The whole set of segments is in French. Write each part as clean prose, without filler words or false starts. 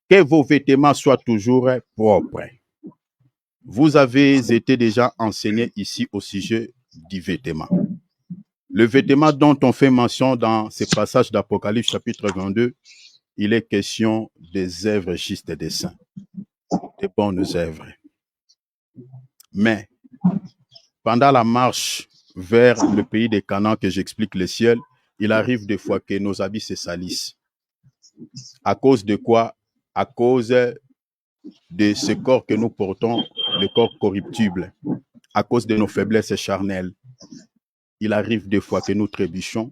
que vos vêtements soient toujours propres. Vous avez été déjà enseigné ici au sujet du vêtement. Le vêtement dont on fait mention dans ces passages d'Apocalypse chapitre 22, il est question des œuvres justes des saints, des bonnes œuvres. Mais pendant la marche vers le pays des Canaan que j'explique le ciel, il arrive des fois que nos habits se salissent. À cause de quoi? À cause de ce corps que nous portons, le corps corruptible, à cause de nos faiblesses charnelles. Il arrive des fois que nous trébuchons,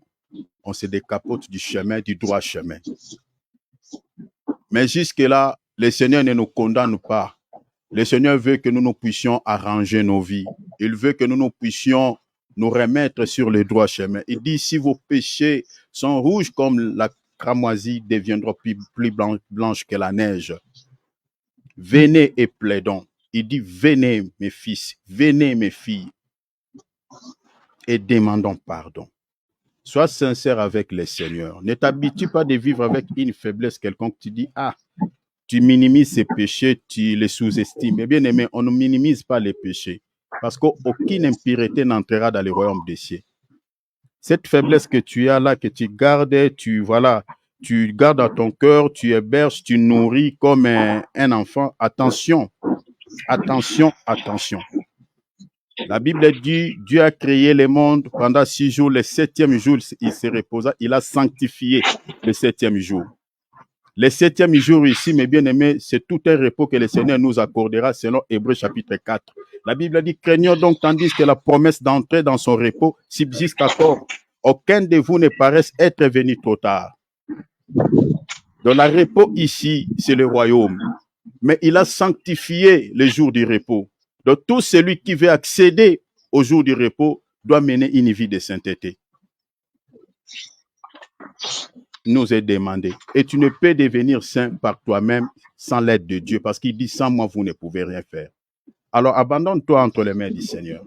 on se décapote du chemin, du droit chemin. Mais jusque-là, le Seigneur ne nous condamne pas. Le Seigneur veut que nous puissions arranger nos vies. Il veut que nous puissions nous remettre sur le droit chemin. Il dit, si vos péchés sont rouges comme la cramoisie, deviendront plus blanches que la neige. Venez et plaidons. Il dit, venez mes fils, venez mes filles, et demandons pardon. Sois sincère avec le Seigneur. Ne t'habitue pas de vivre avec une faiblesse quelconque. Tu dis, ah, tu minimises ces péchés, tu les sous-estimes. Mais bien aimé, on ne minimise pas les péchés. Parce qu'aucune impureté n'entrera dans le royaume des cieux. Cette faiblesse que tu as là, que tu gardes, tu gardes à ton cœur, tu héberges, tu nourris comme un enfant. Attention, attention, attention. La Bible dit, Dieu a créé le monde pendant 6 jours. Le 7e jour, il se reposa. Il a sanctifié le 7e jour. Le 7e jour ici, mes bien-aimés, c'est tout un repos que le Seigneur nous accordera selon Hébreux chapitre 4. La Bible dit, craignons donc tandis que la promesse d'entrer dans son repos subsiste encore. Aucun de vous ne paraisse être venu trop tard. Donc, le repos ici, c'est le royaume. Mais il a sanctifié le jour du repos. Donc, tout celui qui veut accéder au jour du repos doit mener une vie de sainteté. Nous est demandé. Et tu ne peux devenir saint par toi-même sans l'aide de Dieu, parce qu'il dit, sans moi, vous ne pouvez rien faire. Alors, abandonne-toi entre les mains du Seigneur.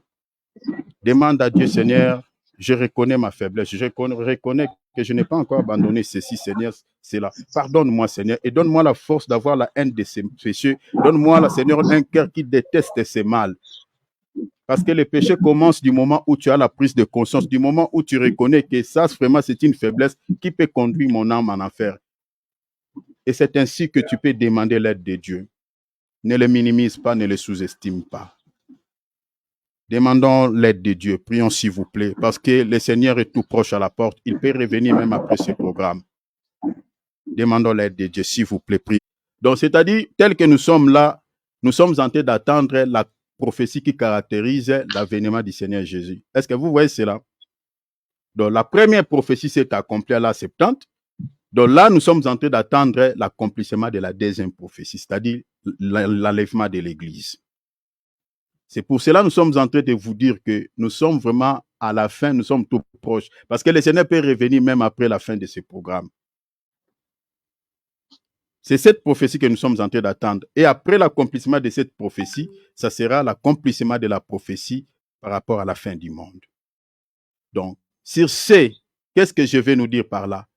Demande à Dieu, Seigneur, je reconnais ma faiblesse, je reconnais que je n'ai pas encore abandonné ceci, Seigneur, cela. Pardonne-moi, Seigneur, et donne-moi la force d'avoir la haine de ces péchés. Donne-moi, Seigneur, un cœur qui déteste ces mal. Parce que le péché commence du moment où tu as la prise de conscience, du moment où tu reconnais que ça, vraiment, c'est une faiblesse qui peut conduire mon âme en enfer. Et c'est ainsi que tu peux demander l'aide de Dieu. Ne le minimise pas, ne le sous-estime pas. Demandons l'aide de Dieu. Prions s'il vous plaît, parce que le Seigneur est tout proche à la porte. Il peut revenir même après ce programme. Demandons l'aide de Dieu, s'il vous plaît. Prions. Donc, c'est-à-dire, tel que nous sommes là, nous sommes en train d'attendre la prophétie qui caractérise l'avènement du Seigneur Jésus. Est-ce que vous voyez cela? Donc, la première prophétie s'est accomplie à la 70. Donc là, nous sommes en train d'attendre l'accomplissement de la deuxième prophétie, c'est-à-dire l'enlèvement de l'Église. C'est pour cela que nous sommes en train de vous dire que nous sommes vraiment à la fin, nous sommes tout proches. Parce que le Seigneur peut revenir même après la fin de ce programme. C'est cette prophétie que nous sommes en train d'attendre. Et après l'accomplissement de cette prophétie, ça sera l'accomplissement de la prophétie par rapport à la fin du monde. Donc, sur ce, qu'est-ce que je vais nous dire par là?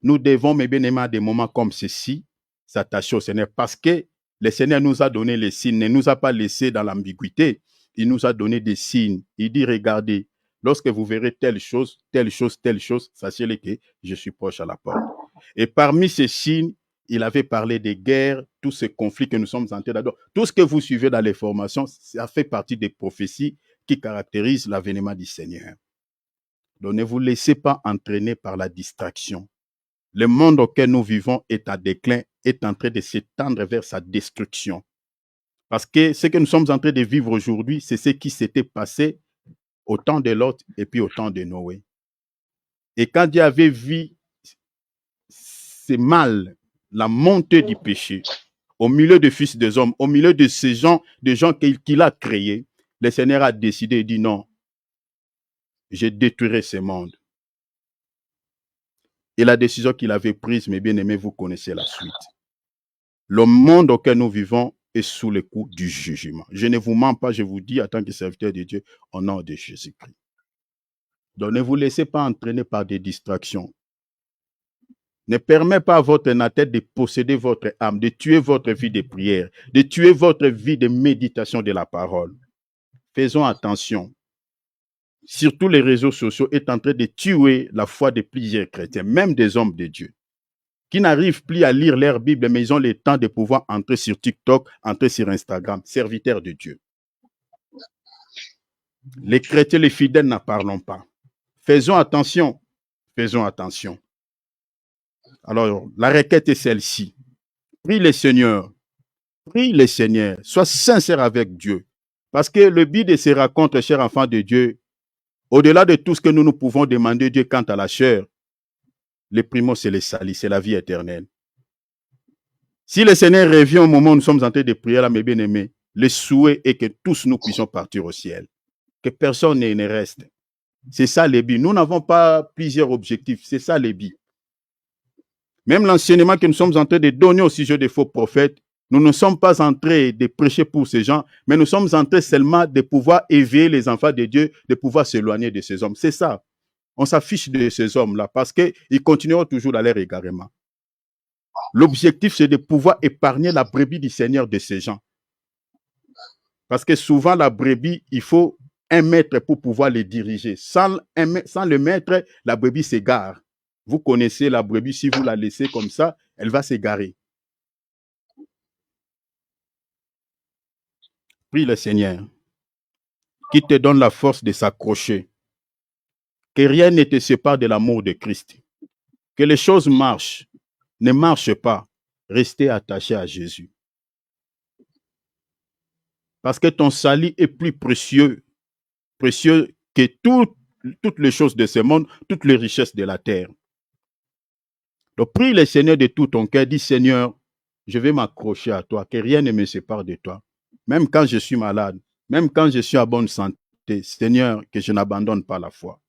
Nous devons, mes bien-aimés, à des moments comme ceci, s'attacher au Seigneur parce que le Seigneur nous a donné les signes, ne nous a pas laissés dans l'ambiguïté. Il nous a donné des signes. Il dit, regardez, lorsque vous verrez telle chose, telle chose, telle chose, sachez-le que je suis proche à la porte. Et parmi ces signes, il avait parlé des guerres, tous ces conflits que nous sommes en train d'adopter. Tout ce que vous suivez dans les formations, ça fait partie des prophéties qui caractérisent l'avènement du Seigneur. Donc ne vous laissez pas entraîner par la distraction. Le monde auquel nous vivons est à déclin, est en train de s'étendre vers sa destruction. Parce que ce que nous sommes en train de vivre aujourd'hui, c'est ce qui s'était passé au temps de Lot et puis au temps de Noé. Et quand Dieu avait vu ces mal, la montée du péché, au milieu des fils des hommes, au milieu de ces gens, des gens qu'il a créés, le Seigneur a décidé et dit non, je détruirai ce monde. Et la décision qu'il avait prise, mes bien-aimés, vous connaissez la suite. Le monde auquel nous vivons est sous le coup du jugement. Je ne vous mens pas, je vous dis en tant que serviteur de Dieu, au nom de Jésus-Christ. Donc ne vous laissez pas entraîner par des distractions. ne permet pas à votre tête de posséder votre âme, de tuer votre vie de prière, de tuer votre vie de méditation de la parole. Faisons attention. Surtout les réseaux sociaux est en train de tuer la foi de plusieurs chrétiens, même des hommes de Dieu, qui n'arrivent plus à lire leur Bible, mais ils ont le temps de pouvoir entrer sur TikTok, entrer sur Instagram, serviteurs de Dieu. Les chrétiens, les fidèles n'en parlons pas. Faisons attention. Faisons attention. Alors, la requête est celle-ci. Prie le Seigneur. Prie le Seigneur. Sois sincère avec Dieu. Parce que le but de ces rencontres, chers enfants de Dieu, au-delà de tout ce que nous pouvons demander Dieu quant à la chair, le primo, c'est le salut, c'est la vie éternelle. Si le Seigneur revient au moment où nous sommes en train de prier, là, mes bien-aimés, le souhait est que tous nous puissions partir au ciel. Que personne ne reste. C'est ça le but. Nous n'avons pas plusieurs objectifs. C'est ça le but. Même l'enseignement que nous sommes en train de donner au sujet des faux prophètes, nous ne sommes pas en train de prêcher pour ces gens, mais nous sommes en train seulement de pouvoir éveiller les enfants de Dieu, de pouvoir s'éloigner de ces hommes. C'est ça. On s'affiche de ces hommes-là parce qu'ils continueront toujours à leur égarement. L'objectif, c'est de pouvoir épargner la brebis du Seigneur de ces gens. Parce que souvent, la brebis, il faut un maître pour pouvoir les diriger. Sans le maître, la brebis s'égare. Vous connaissez la brebis, si vous la laissez comme ça, elle va s'égarer. Prie le Seigneur, qui te donne la force de s'accrocher. Que rien ne te sépare de l'amour de Christ. Que les choses marchent, ne marchent pas. Restez attaché à Jésus. Parce que ton salut est plus précieux que toutes les choses de ce monde, toutes les richesses de la terre. Donc prie le Seigneur de tout ton cœur, dis Seigneur, je vais m'accrocher à toi, que rien ne me sépare de toi. Même quand je suis malade, même quand je suis à bonne santé, Seigneur, que je n'abandonne pas la foi.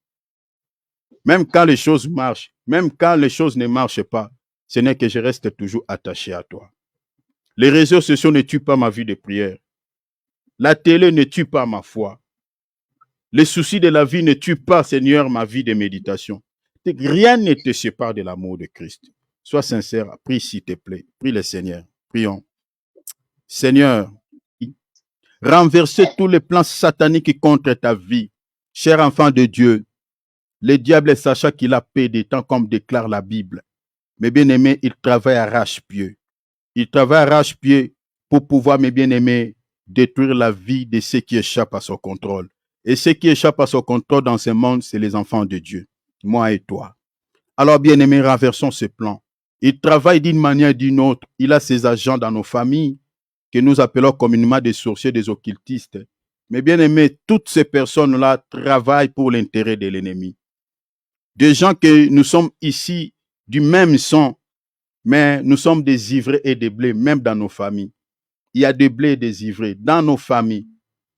Même quand les choses marchent, même quand les choses ne marchent pas, Seigneur, que je reste toujours attaché à toi. Les réseaux sociaux ne tuent pas ma vie de prière. La télé ne tue pas ma foi. Les soucis de la vie ne tuent pas, Seigneur, ma vie de méditation. Rien ne te sépare de l'amour de Christ. Sois sincère, prie s'il te plaît. Prie le Seigneur. Prions. Seigneur, renversez tous les plans sataniques contre ta vie. Cher enfant de Dieu, le diable, sachant qu'il a paix des temps, comme déclare la Bible. Mes bien-aimés, il travaille arrache-pied. Il travaille arrache-pied pour pouvoir, mes bien-aimés, détruire la vie de ceux qui échappent à son contrôle. Et ceux qui échappent à son contrôle dans ce monde, c'est les enfants de Dieu, moi et toi. Alors, bien-aimés, renversons ce plan. Il travaille d'une manière ou d'une autre. Il a ses agents dans nos familles, que nous appelons communément des sorciers, des occultistes. Mais bien-aimés, toutes ces personnes-là travaillent pour l'intérêt de l'ennemi. Des gens que nous sommes ici du même sang, mais nous sommes des ivrés et des blés, même dans nos familles. Il y a des blés et des ivrés dans nos familles,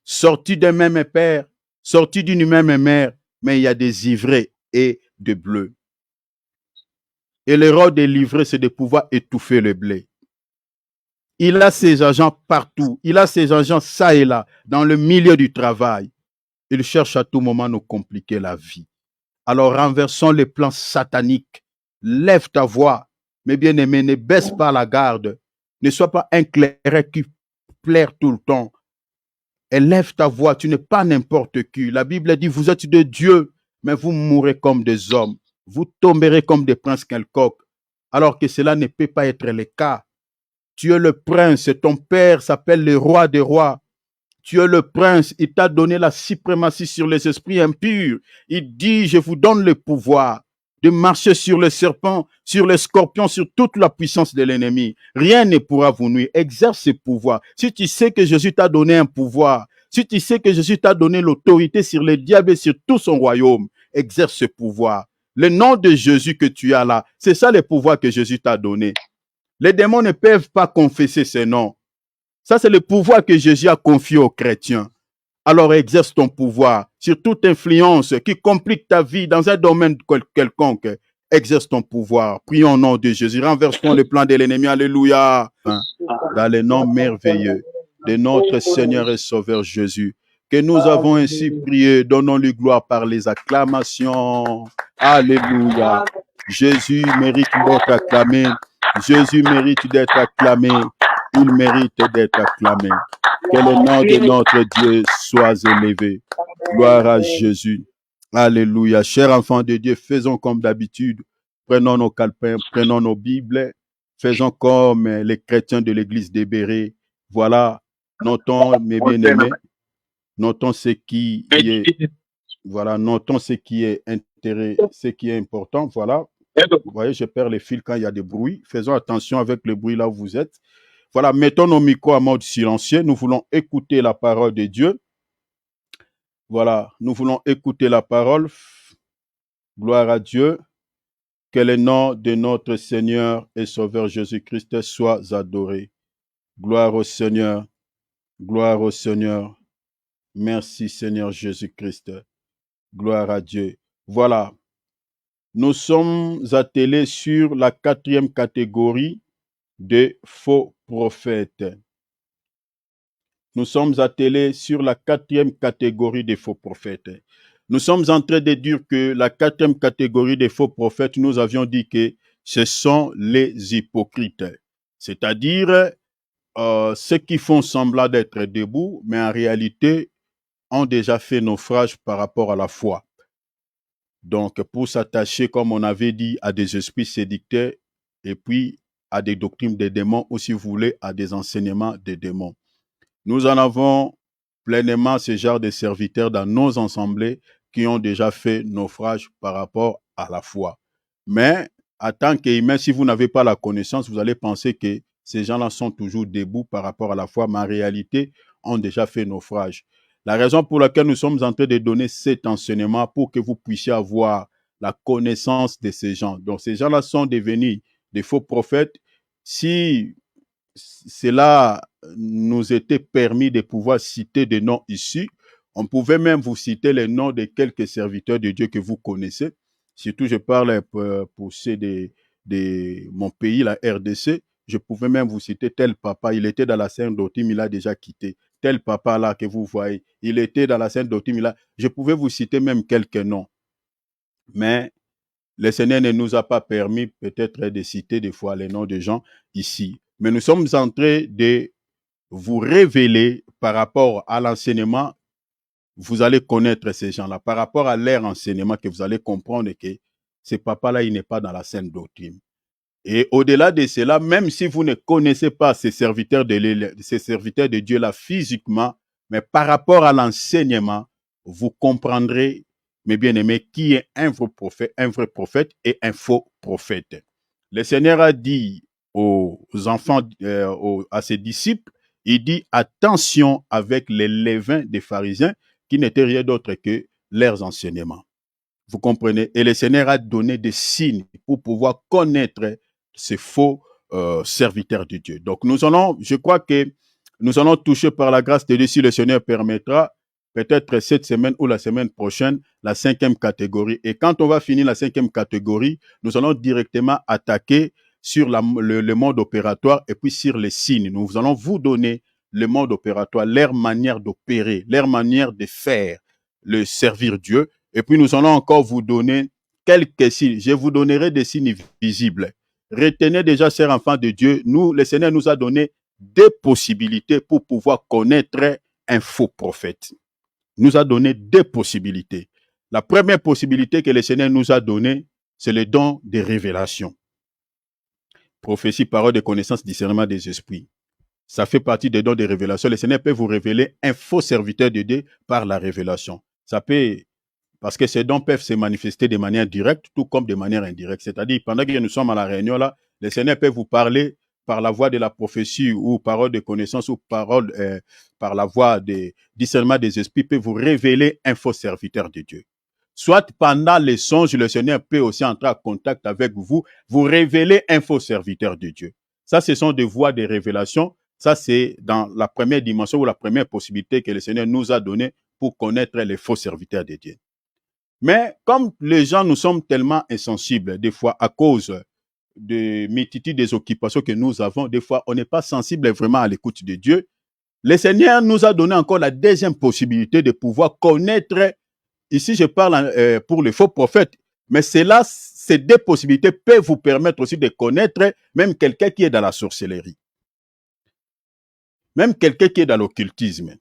sortis d'un même père, sortis d'une même mère, mais il y a des ivrés et des bleus. Et le rôle des livrés, c'est de pouvoir étouffer le blé. Il a ses agents partout, il a ses agents ça et là, dans le milieu du travail. Il cherche à tout moment à nous compliquer la vie. Alors renversons les plans sataniques. Lève ta voix. Mes bien-aimés, ne baisse pas la garde. Ne sois pas un clerc qui plaire tout le temps. Élève ta voix, tu n'es pas n'importe qui. La Bible dit, vous êtes de Dieu, mais vous mourrez comme des hommes. Vous tomberez comme des princes quelconques. Alors que cela ne peut pas être le cas. Tu es le prince, ton père s'appelle le roi des rois. Tu es le prince, il t'a donné la suprématie sur les esprits impurs. Il dit, je vous donne le pouvoir de marcher sur les serpents, sur les scorpions, sur toute la puissance de l'ennemi. Rien ne pourra vous nuire. Exerce ce pouvoir. Si tu sais que Jésus t'a donné un pouvoir, si tu sais que Jésus t'a donné l'autorité sur le diable et sur tout son royaume, exerce ce pouvoir. Le nom de Jésus que tu as là, c'est ça le pouvoir que Jésus t'a donné. Les démons ne peuvent pas confesser ce nom. Ça, c'est le pouvoir que Jésus a confié aux chrétiens. Alors exerce ton pouvoir sur toute influence qui complique ta vie dans un domaine quelconque. Exerce ton pouvoir. Prions au nom de Jésus. Renversons le plan de l'ennemi. Alléluia. Dans le nom merveilleux de notre Seigneur et Sauveur Jésus. que nous avons ainsi prié. Donnons-lui gloire par les acclamations. Alléluia. Jésus mérite d'être acclamé. Jésus mérite d'être acclamé. Il mérite d'être acclamé. Que le nom de notre Dieu soit élevé. Gloire à Jésus. Alléluia. Chers enfants de Dieu, faisons comme d'habitude. Prenons nos calepins, prenons nos Bibles. Faisons comme les chrétiens de l'église des Bérets. Voilà. Notons, mes bien-aimés. Notons ce qui est, voilà, notons ce qui est ce qui est important. Voilà. Vous voyez, je perds les fils quand il y a des bruits. Faisons attention avec le bruit là où vous êtes. Voilà, mettons nos micros en mode silencieux. Nous voulons écouter la parole de Dieu. Voilà, nous voulons écouter la parole. Gloire à Dieu. Que le nom de notre Seigneur et Sauveur Jésus-Christ soit adoré. Gloire au Seigneur. Gloire au Seigneur. Merci Seigneur Jésus-Christ. Gloire à Dieu. Voilà. Nous sommes attelés sur la 4e catégorie de faux prophètes. Nous sommes attelés sur la 4e catégorie des faux prophètes. Nous sommes en train de dire que la 4e catégorie des faux prophètes, nous avions dit que ce sont les hypocrites. C'est-à-dire ceux qui font semblant d'être debout, mais en réalité ont déjà fait naufrage par rapport à la foi. Donc, pour s'attacher, comme on avait dit, à des esprits séducteurs et puis à des doctrines des démons, ou si vous voulez, à des enseignements des démons. Nous en avons pleinement ce genre de serviteurs dans nos assemblées qui ont déjà fait naufrage par rapport à la foi. Mais, en tant qu'humain, si vous n'avez pas la connaissance, vous allez penser que ces gens-là sont toujours debout par rapport à la foi, mais en réalité, ont déjà fait naufrage. La raison pour laquelle nous sommes en train de donner cet enseignement pour que vous puissiez avoir la connaissance de ces gens. Donc, ces gens-là sont devenus des faux prophètes. Si cela nous était permis de pouvoir citer des noms ici, on pouvait même vous citer les noms de quelques serviteurs de Dieu que vous connaissez. Surtout, je parle pour ceux de mon pays, la RDC. Je pouvais même vous citer tel papa, il était dans la scène d'Otim, il a déjà quitté. Tel papa là que vous voyez, il était dans la scène d'Otim, je pouvais vous citer même quelques noms. Mais le Seigneur ne nous a pas permis peut-être de citer des fois les noms de gens ici. Mais nous sommes en train de vous révéler par rapport à l'enseignement, vous allez connaître ces gens-là. Par rapport à leur enseignement, que vous allez comprendre que ce papa-là, il n'est pas dans la scène doctrine. Et au-delà de cela, même si vous ne connaissez pas ces serviteurs de Dieu-là physiquement, mais par rapport à l'enseignement, vous comprendrez, mes bien-aimés, qui est un vrai prophète et un faux prophète. Le Seigneur a dit aux enfants, à ses disciples, il dit attention avec les levains des pharisiens qui n'étaient rien d'autre que leurs enseignements. Vous comprenez? Et le Seigneur a donné des signes pour pouvoir connaître ces faux serviteurs de Dieu. Donc nous allons, je crois que nous allons toucher par la grâce de Dieu, si le Seigneur permettra, peut-être cette semaine ou la semaine prochaine, la 5e catégorie. Et quand on va finir la 5e catégorie, nous allons directement attaquer sur le mode opératoire et puis sur les signes. Nous allons vous donner le mode opératoire, leur manière d'opérer, leur manière de faire, le servir Dieu. Et puis nous allons encore vous donner quelques signes. Je vous donnerai des signes visibles. Retenez déjà, chers enfants de Dieu, le Seigneur nous a donné des possibilités pour pouvoir connaître un faux prophète. Il nous a donné deux possibilités. La première possibilité que le Seigneur nous a donnée, c'est le don de révélation. Prophétie, parole de connaissance, discernement des esprits. Ça fait partie des dons de révélation. Le Seigneur peut vous révéler un faux serviteur de Dieu par la révélation. Ça peut, parce que ces dons peuvent se manifester de manière directe, tout comme de manière indirecte. C'est-à-dire, pendant que nous sommes à la réunion là, le Seigneur peut vous parler par la voie de la prophétie ou parole de connaissance ou parole par la voie de discernement des esprits, peut vous révéler un faux serviteur de Dieu. Soit pendant les songes, le Seigneur peut aussi entrer en contact avec vous, vous révéler un faux serviteur de Dieu. Ça, ce sont des voies de révélation. Ça, c'est dans la première dimension ou la première possibilité que le Seigneur nous a donnée pour connaître les faux serviteurs de Dieu. Mais comme les gens, nous sommes tellement insensibles, des fois à cause de multitude des occupations que nous avons, des fois on n'est pas sensible vraiment à l'écoute de Dieu. Le Seigneur nous a donné encore la deuxième possibilité de pouvoir connaître. Ici, je parle pour les faux prophètes, mais ces deux possibilités peuvent vous permettre aussi de connaître même quelqu'un qui est dans la sorcellerie, même quelqu'un qui est dans l'occultisme.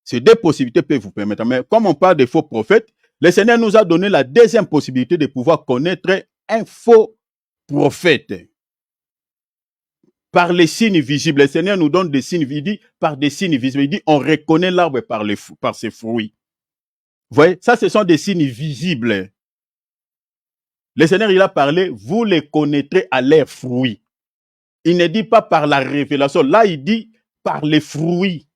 Ces deux possibilités peuvent vous permettre. Mais comme on parle des faux prophètes, le Seigneur nous a donné la deuxième possibilité de pouvoir connaître un faux prophète. Par les signes visibles. Le Seigneur nous donne des signes, il dit par des signes visibles. Il dit on reconnaît l'arbre par ses fruits. Vous voyez, ça ce sont des signes visibles. Le Seigneur il a parlé, vous les connaîtrez à leurs fruits. Il ne dit pas par la révélation. Là, il dit par les fruits.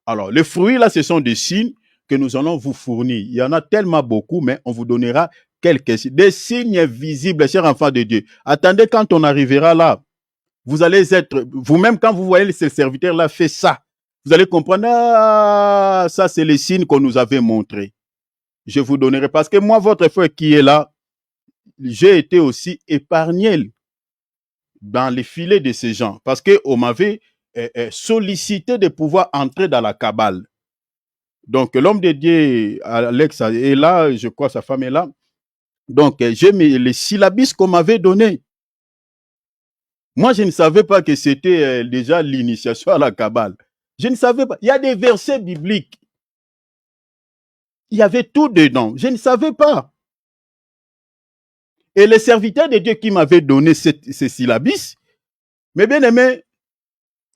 Alors, les fruits, là, ce sont des signes que nous allons vous fournir. Il y en a tellement beaucoup, mais on vous donnera quelques signes. Des signes visibles, chers enfants de Dieu. Attendez, quand on arrivera là, vous allez être, vous-même, quand vous voyez ce serviteur-là fait ça, vous allez comprendre, ah, ça, c'est les signes qu'on nous avait montrés. Je vous donnerai, parce que moi, votre frère qui est là, j'ai été aussi épargné dans les filets de ces gens, parce qu'on m'avait sollicité de pouvoir entrer dans la cabale. Donc, l'homme de Dieu, Alex, est là, je crois sa femme est là. Donc, j'ai mis les syllabus qu'on m'avait donnés. Moi, je ne savais pas que c'était déjà l'initiation à la cabale. Je ne savais pas. Il y a des versets bibliques. Il y avait tout dedans. Je ne savais pas. Et le serviteur de Dieu qui m'avait donné ces syllabus, mes bien-aimés,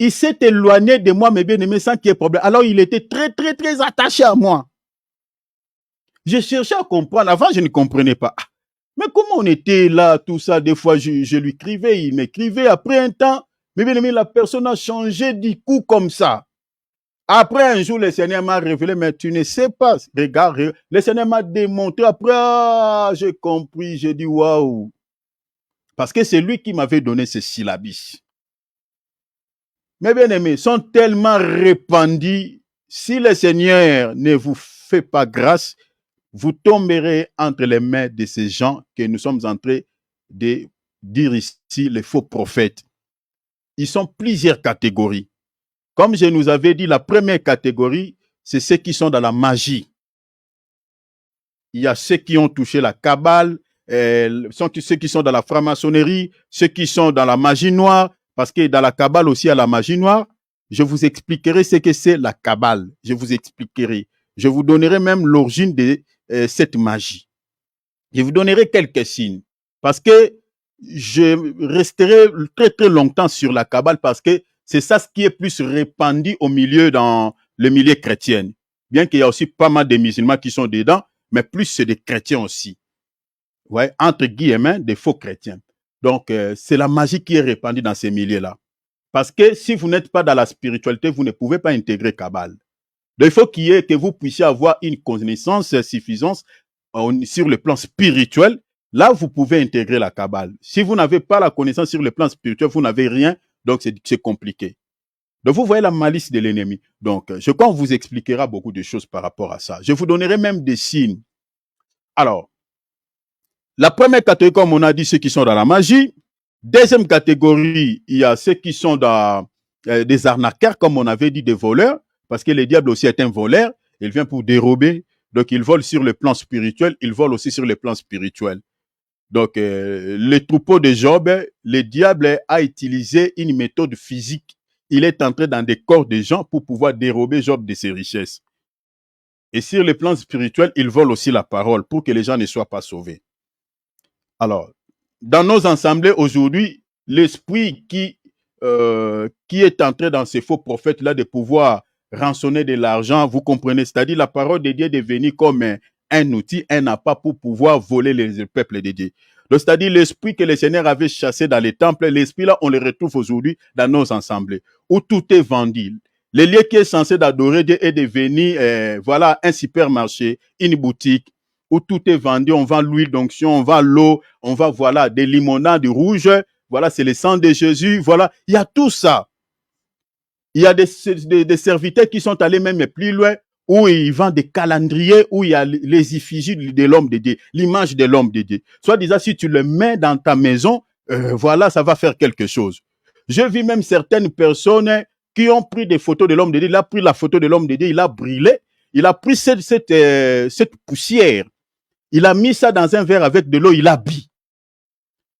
il s'est éloigné de moi, mes bien-aimés, sans qu'il y ait problème. Alors, il était très, très, très attaché à moi. Je cherchais à comprendre. Avant, je ne comprenais pas. Mais comment on était là, tout ça, des fois, je lui écrivais, il m'écrivait. Après un temps, mais bien aimé, la personne a changé du coup comme ça. Après un jour, le Seigneur m'a révélé, mais tu ne sais pas. Regarde, le Seigneur m'a démontré. Après, ah, j'ai compris, j'ai dit waouh. Parce que c'est lui qui m'avait donné ces syllabus. Mes bien-aimés sont tellement répandus. Si le Seigneur ne vous fait pas grâce, vous tomberez entre les mains de ces gens que nous sommes en train de dire ici, les faux prophètes. Ils sont plusieurs catégories. Comme je nous avais dit, la première catégorie, c'est ceux qui sont dans la magie. Il y a ceux qui ont touché la cabale, ceux qui sont dans la franc-maçonnerie, ceux qui sont dans la magie noire, parce que dans la cabale aussi, il y a la magie noire. Je vous expliquerai ce que c'est la cabale. Je vous expliquerai. Je vous donnerai même l'origine de cette magie. Je vous donnerai quelques signes. Parce que je resterai très, très longtemps sur la cabale parce que c'est ça ce qui est plus répandu au milieu, dans le milieu chrétien. Bien qu'il y a aussi pas mal de musulmans qui sont dedans, mais plus c'est des chrétiens aussi. Ouais, entre guillemets, des faux chrétiens. Donc, c'est la magie qui est répandue dans ces milieux-là. Parce que si vous n'êtes pas dans la spiritualité, vous ne pouvez pas intégrer Kabbale. Donc, il faut que vous puissiez avoir une connaissance suffisante sur le plan spirituel. Là, vous pouvez intégrer la Kabbale. Si vous n'avez pas la connaissance sur le plan spirituel, vous n'avez rien, donc c'est compliqué. Donc, vous voyez la malice de l'ennemi. Donc, je crois qu'on vous expliquera beaucoup de choses par rapport à ça. Je vous donnerai même des signes. Alors, la première catégorie, comme on a dit, ceux qui sont dans la magie. Deuxième catégorie, il y a ceux qui sont dans des arnaqueurs, comme on avait dit, des voleurs, parce que le diable aussi est un voleur. Il vient pour dérober. Donc, il vole sur le plan spirituel, il vole aussi sur le plan spirituel. Donc, les troupeaux de Job, le diable a utilisé une méthode physique. Il est entré dans des corps de gens pour pouvoir dérober Job de ses richesses. Et sur le plan spirituel, il vole aussi la parole pour que les gens ne soient pas sauvés. Alors, dans nos assemblées aujourd'hui, l'esprit qui est entré dans ces faux prophètes-là de pouvoir rançonner de l'argent, vous comprenez, c'est-à-dire la parole de Dieu est devenue comme un outil, un appât pour pouvoir voler les peuples de Dieu. Donc, c'est-à-dire l'esprit que le Seigneur avait chassé dans les temples, l'esprit-là, on le retrouve aujourd'hui dans nos assemblées, où tout est vendu. Le lieu qui est censé d'adorer Dieu est devenu, voilà, un supermarché, une boutique, où tout est vendu, on vend l'huile d'onction, on vend l'eau, on vend, voilà, des limonades rouges, voilà, c'est le sang de Jésus, voilà, il y a tout ça. Il y a des serviteurs qui sont allés même plus loin, où ils vendent des calendriers, où il y a les effigies de l'homme de Dieu, l'image de l'homme de Dieu. Soit disant, si tu le mets dans ta maison, voilà, ça va faire quelque chose. Je vis même certaines personnes qui ont pris des photos de l'homme de Dieu. Il a pris la photo de l'homme de Dieu, il a brûlé, il a pris cette poussière, il a mis ça dans un verre avec de l'eau, il a bu.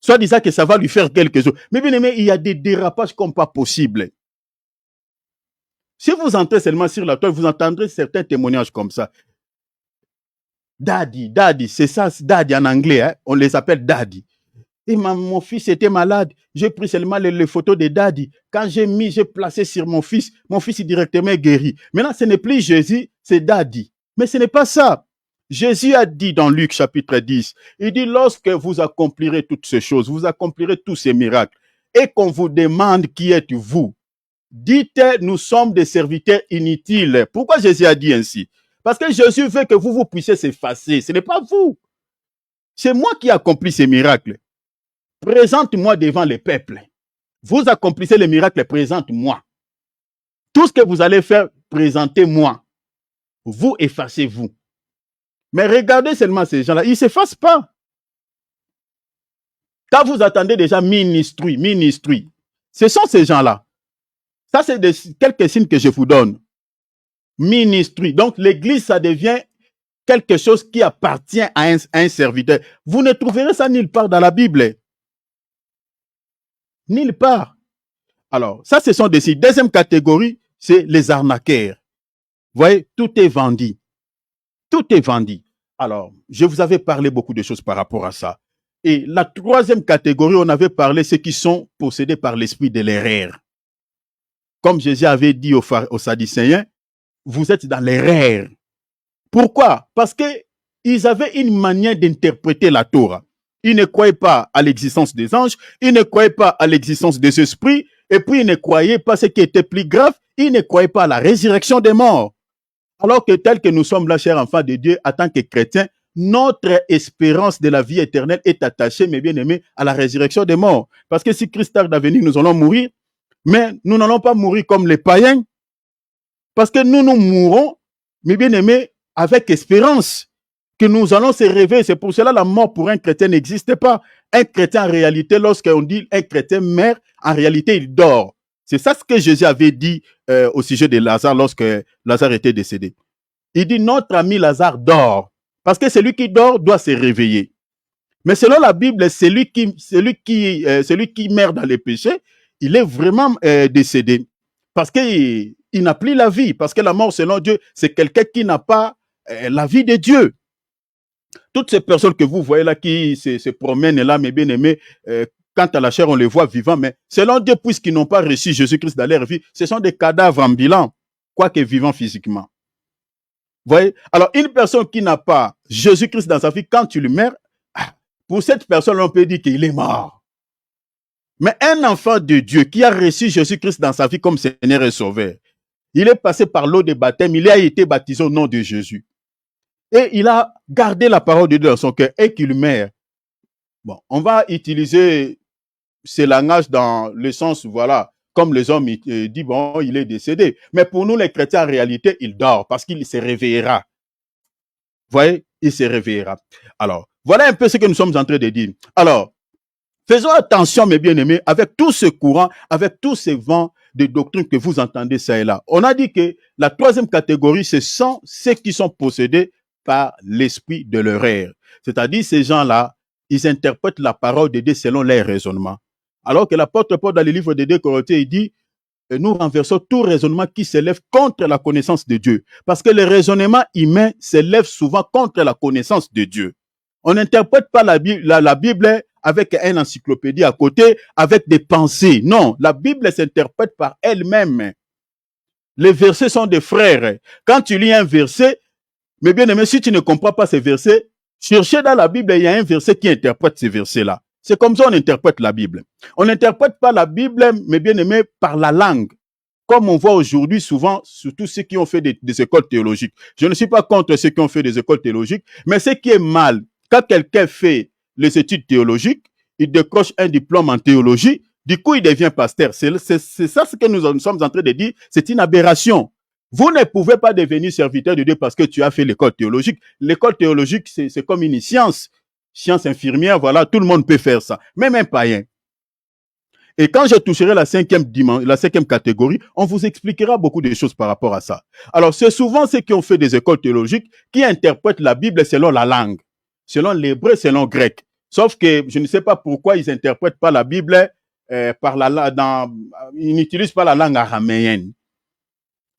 Soit disant que ça va lui faire quelque chose. Mais bien aimé, il y a des dérapages comme pas possible. Si vous entrez seulement sur la toile, vous entendrez certains témoignages comme ça. Daddy, c'est ça, daddy en anglais, hein? On les appelle daddy. Et mon fils était malade, j'ai pris seulement les photos de daddy. Quand j'ai placé sur mon fils est directement guéri. Maintenant, ce n'est plus Jésus, c'est daddy. Mais ce n'est pas ça. Jésus a dit dans Luc chapitre 10, il dit lorsque vous accomplirez toutes ces choses, vous accomplirez tous ces miracles, et qu'on vous demande qui êtes-vous, dites, nous sommes des serviteurs inutiles. Pourquoi Jésus a dit ainsi? Parce que Jésus veut que vous puissiez s'effacer. Ce n'est pas vous. C'est moi qui accomplis ces miracles. Présente-moi devant les peuples. Vous accomplissez les miracles, présente-moi. Tout ce que vous allez faire, présentez-moi. Vous effacez-vous. Mais regardez seulement ces gens-là, ils ne s'effacent pas. Quand vous attendez déjà ministry, ce sont ces gens-là. Ça, c'est quelques signes que je vous donne. Ministry. Donc, l'église, ça devient quelque chose qui appartient à un serviteur. Vous ne trouverez ça nulle part dans la Bible. Nulle part. Alors, ça, ce sont des signes. Deuxième catégorie, c'est les arnaqueurs. Vous voyez, tout est vendu. Tout est vendu. Alors, je vous avais parlé beaucoup de choses par rapport à ça. Et la troisième catégorie, on avait parlé ceux qui sont possédés par l'esprit de l'erreur. Comme Jésus avait dit aux Sadducéens, vous êtes dans l'erreur. Pourquoi? Parce qu'ils avaient une manière d'interpréter la Torah. Ils ne croyaient pas à l'existence des anges, ils ne croyaient pas à l'existence des esprits, et puis ils ne croyaient pas ce qui était plus grave, ils ne croyaient pas à la résurrection des morts. Alors que tel que nous sommes là, chers enfants de Dieu, en tant que chrétiens, notre espérance de la vie éternelle est attachée, mes bien-aimés, à la résurrection des morts. Parce que si Christ tarde à venir, nous allons mourir, mais nous n'allons pas mourir comme les païens, parce que nous mourrons, mes bien-aimés, avec espérance que nous allons se réveiller. C'est pour cela que la mort pour un chrétien n'existe pas. Un chrétien, en réalité, lorsqu'on dit un chrétien meurt, en réalité, il dort. C'est ça ce que Jésus avait dit au sujet de Lazare lorsque Lazare était décédé. Il dit, notre ami Lazare dort. Parce que celui qui dort doit se réveiller. Mais selon la Bible, celui qui meurt dans les péchés, il est vraiment décédé. Parce qu'il n'a plus la vie. Parce que la mort, selon Dieu, c'est quelqu'un qui n'a pas la vie de Dieu. Toutes ces personnes que vous voyez là qui se promènent là, mes bien-aimés, quant à la chair, on les voit vivants, mais selon Dieu, puisqu'ils n'ont pas reçu Jésus-Christ dans leur vie, ce sont des cadavres ambulants, quoique vivants physiquement. Vous voyez? Alors, une personne qui n'a pas Jésus-Christ dans sa vie, quand tu le meurs, pour cette personne, on peut dire qu'il est mort. Mais un enfant de Dieu qui a reçu Jésus-Christ dans sa vie comme Seigneur et Sauveur, il est passé par l'eau de baptême, il a été baptisé au nom de Jésus. Et il a gardé la parole de Dieu dans son cœur et qu'il meurt. Bon, on va utiliser ce langage dans le sens, voilà, comme les hommes disent, bon, il est décédé. Mais pour nous, les chrétiens, en réalité, il dort parce qu'il se réveillera. Vous voyez, il se réveillera. Alors, voilà un peu ce que nous sommes en train de dire. Alors, faisons attention, mes bien-aimés, avec tout ce courant, avec tous ces vents de doctrine que vous entendez ça et là. On a dit que la troisième catégorie, ce sont ceux qui sont possédés par l'esprit de l'erreur. C'est-à-dire, ces gens-là, ils interprètent la parole de Dieu selon leur raisonnement. Alors que l'apôtre Paul, dans le livre de 2 Corinthiens, il dit, nous renversons tout raisonnement qui s'élève contre la connaissance de Dieu. Parce que le raisonnement humain s'élève souvent contre la connaissance de Dieu. On n'interprète pas la Bible avec une encyclopédie à côté, avec des pensées. Non, la Bible s'interprète par elle-même. Les versets sont des frères. Quand tu lis un verset, mais bien aimé, si tu ne comprends pas ces versets, cherchez dans la Bible, il y a un verset qui interprète ces versets-là. C'est comme ça qu'on interprète la Bible. On n'interprète pas la Bible, mais bien aimé, par la langue. Comme on voit aujourd'hui souvent, surtout ceux qui ont fait des écoles théologiques. Je ne suis pas contre ceux qui ont fait des écoles théologiques, mais ce qui est mal, quand quelqu'un fait les études théologiques, il décroche un diplôme en théologie, du coup il devient pasteur. C'est ça ce que nous sommes en train de dire, c'est une aberration. Vous ne pouvez pas devenir serviteur de Dieu parce que tu as fait l'école théologique. L'école théologique, c'est comme une science infirmière, voilà, tout le monde peut faire ça, même un païen. Et quand je toucherai la cinquième catégorie, on vous expliquera beaucoup de choses par rapport à ça. Alors, c'est souvent ceux qui ont fait des écoles théologiques qui interprètent la Bible selon la langue, selon l'hébreu, selon le grec. Sauf que je ne sais pas pourquoi ils n'interprètent pas la Bible ils n'utilisent pas la langue araméenne.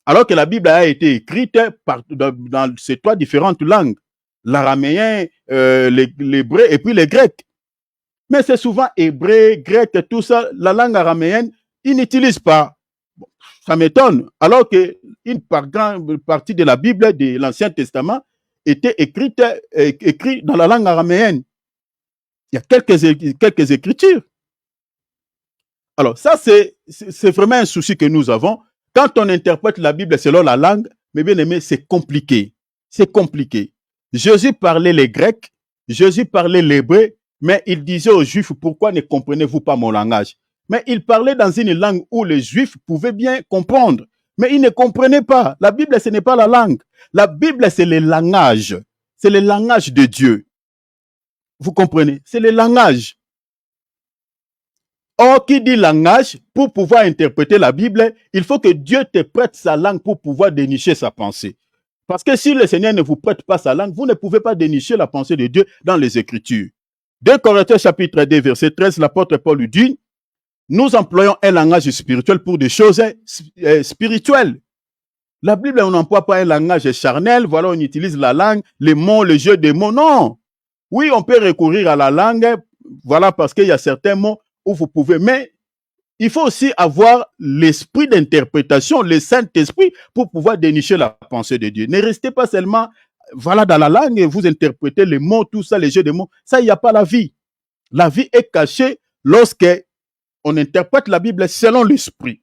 Alors que la Bible a été écrite dans ces trois différentes langues, l'araméen, l'hébreu et puis le grec. Mais c'est souvent hébreu, grec, tout ça, la langue araméenne, ils n'utilisent pas. Bon, ça m'étonne. Alors qu'une partie de la Bible de l'Ancien Testament était écrite dans la langue araméenne. Il y a quelques écritures. Alors, ça, c'est vraiment un souci que nous avons. Quand on interprète la Bible selon la langue, mes bien-aimés, c'est compliqué. C'est compliqué. Jésus parlait les Grecs, Jésus parlait l'hébreu, mais il disait aux Juifs, pourquoi ne comprenez-vous pas mon langage? Mais il parlait dans une langue où les Juifs pouvaient bien comprendre, mais ils ne comprenaient pas. La Bible, ce n'est pas la langue. La Bible, c'est le langage. C'est le langage de Dieu. Vous comprenez? C'est le langage. Or, qui dit langage, pour pouvoir interpréter la Bible, il faut que Dieu te prête sa langue pour pouvoir dénicher sa pensée. Parce que si le Seigneur ne vous prête pas sa langue, vous ne pouvez pas dénicher la pensée de Dieu dans les Écritures. 2 Corinthiens chapitre 2, verset 13, l'apôtre Paul lui dit, nous employons un langage spirituel pour des choses spirituelles. La Bible, on n'emploie pas un langage charnel, voilà, on utilise la langue, les mots, le jeu des mots, non. Oui, on peut recourir à la langue, voilà, parce qu'il y a certains mots où vous pouvez, mais il faut aussi avoir l'esprit d'interprétation, le Saint-Esprit, pour pouvoir dénicher la pensée de Dieu. Ne restez pas seulement, voilà, dans la langue et vous interprétez les mots, tout ça, les jeux de mots. Ça, il n'y a pas la vie. La vie est cachée lorsque on interprète la Bible selon l'esprit.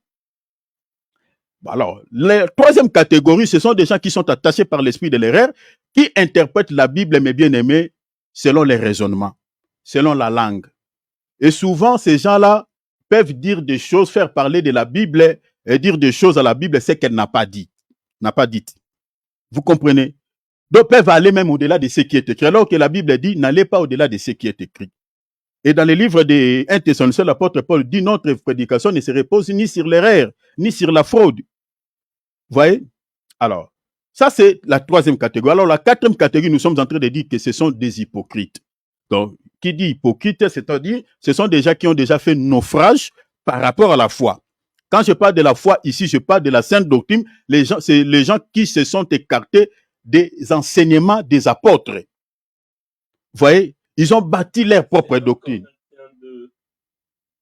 Alors, la troisième catégorie, ce sont des gens qui sont attachés par l'esprit de l'erreur, qui interprètent la Bible, mes bien-aimés, selon les raisonnements, selon la langue. Et souvent, ces gens-là peuvent dire des choses, faire parler de la Bible et dire des choses à la Bible, c'est qu'elle n'a pas dit. N'a pas dit. Vous comprenez? Donc, peuvent aller même au-delà de ce qui est écrit. Alors que la Bible dit, n'allez pas au-delà de ce qui est écrit. Et dans les livres de 1 Thessaloniciens, l'apôtre Paul dit, notre prédication ne se repose ni sur l'erreur, ni sur la fraude. Vous voyez? Alors, ça, c'est la troisième catégorie. Alors, la quatrième catégorie, nous sommes en train de dire que ce sont des hypocrites. Donc, qui dit hypocrite, c'est-à-dire, ce sont des gens qui ont déjà fait naufrage par rapport à la foi. Quand je parle de la foi ici, je parle de la sainte doctrine. C'est les gens qui se sont écartés des enseignements des apôtres. Vous voyez, ils ont bâti leur propre doctrine.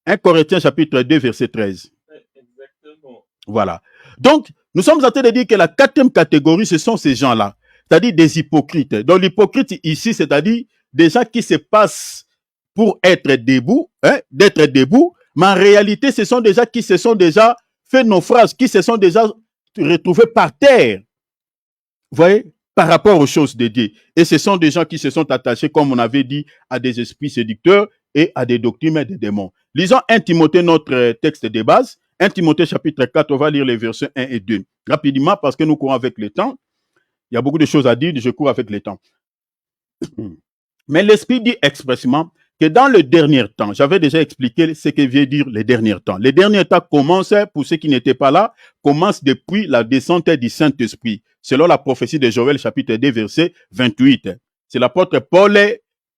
1 Corinthiens chapitre 2, verset 13. Exactement. Voilà. Donc, nous sommes en train de dire que la quatrième catégorie, ce sont ces gens-là, c'est-à-dire des hypocrites. Donc, l'hypocrite ici, c'est-à-dire des gens qui se passent pour être debout, d'être debout, mais en réalité, ce sont des gens qui se sont déjà fait naufrage, qui se sont déjà retrouvés par terre. Vous voyez, par rapport aux choses de Dieu. Et ce sont des gens qui se sont attachés, comme on avait dit, à des esprits séducteurs et à des doctrines des démons. Lisons 1 Timothée, notre texte de base. 1 Timothée chapitre 4, on va lire les versets 1 et 2. Rapidement, parce que nous courons avec le temps. Il y a beaucoup de choses à dire, je cours avec le temps. Mais l'Esprit dit expressément que dans le dernier temps, j'avais déjà expliqué ce que veut dire les derniers temps. Les derniers temps commencent, pour ceux qui n'étaient pas là, commencent depuis la descente du Saint-Esprit, selon la prophétie de Joël, chapitre 2, verset 28. C'est l'apôtre Paul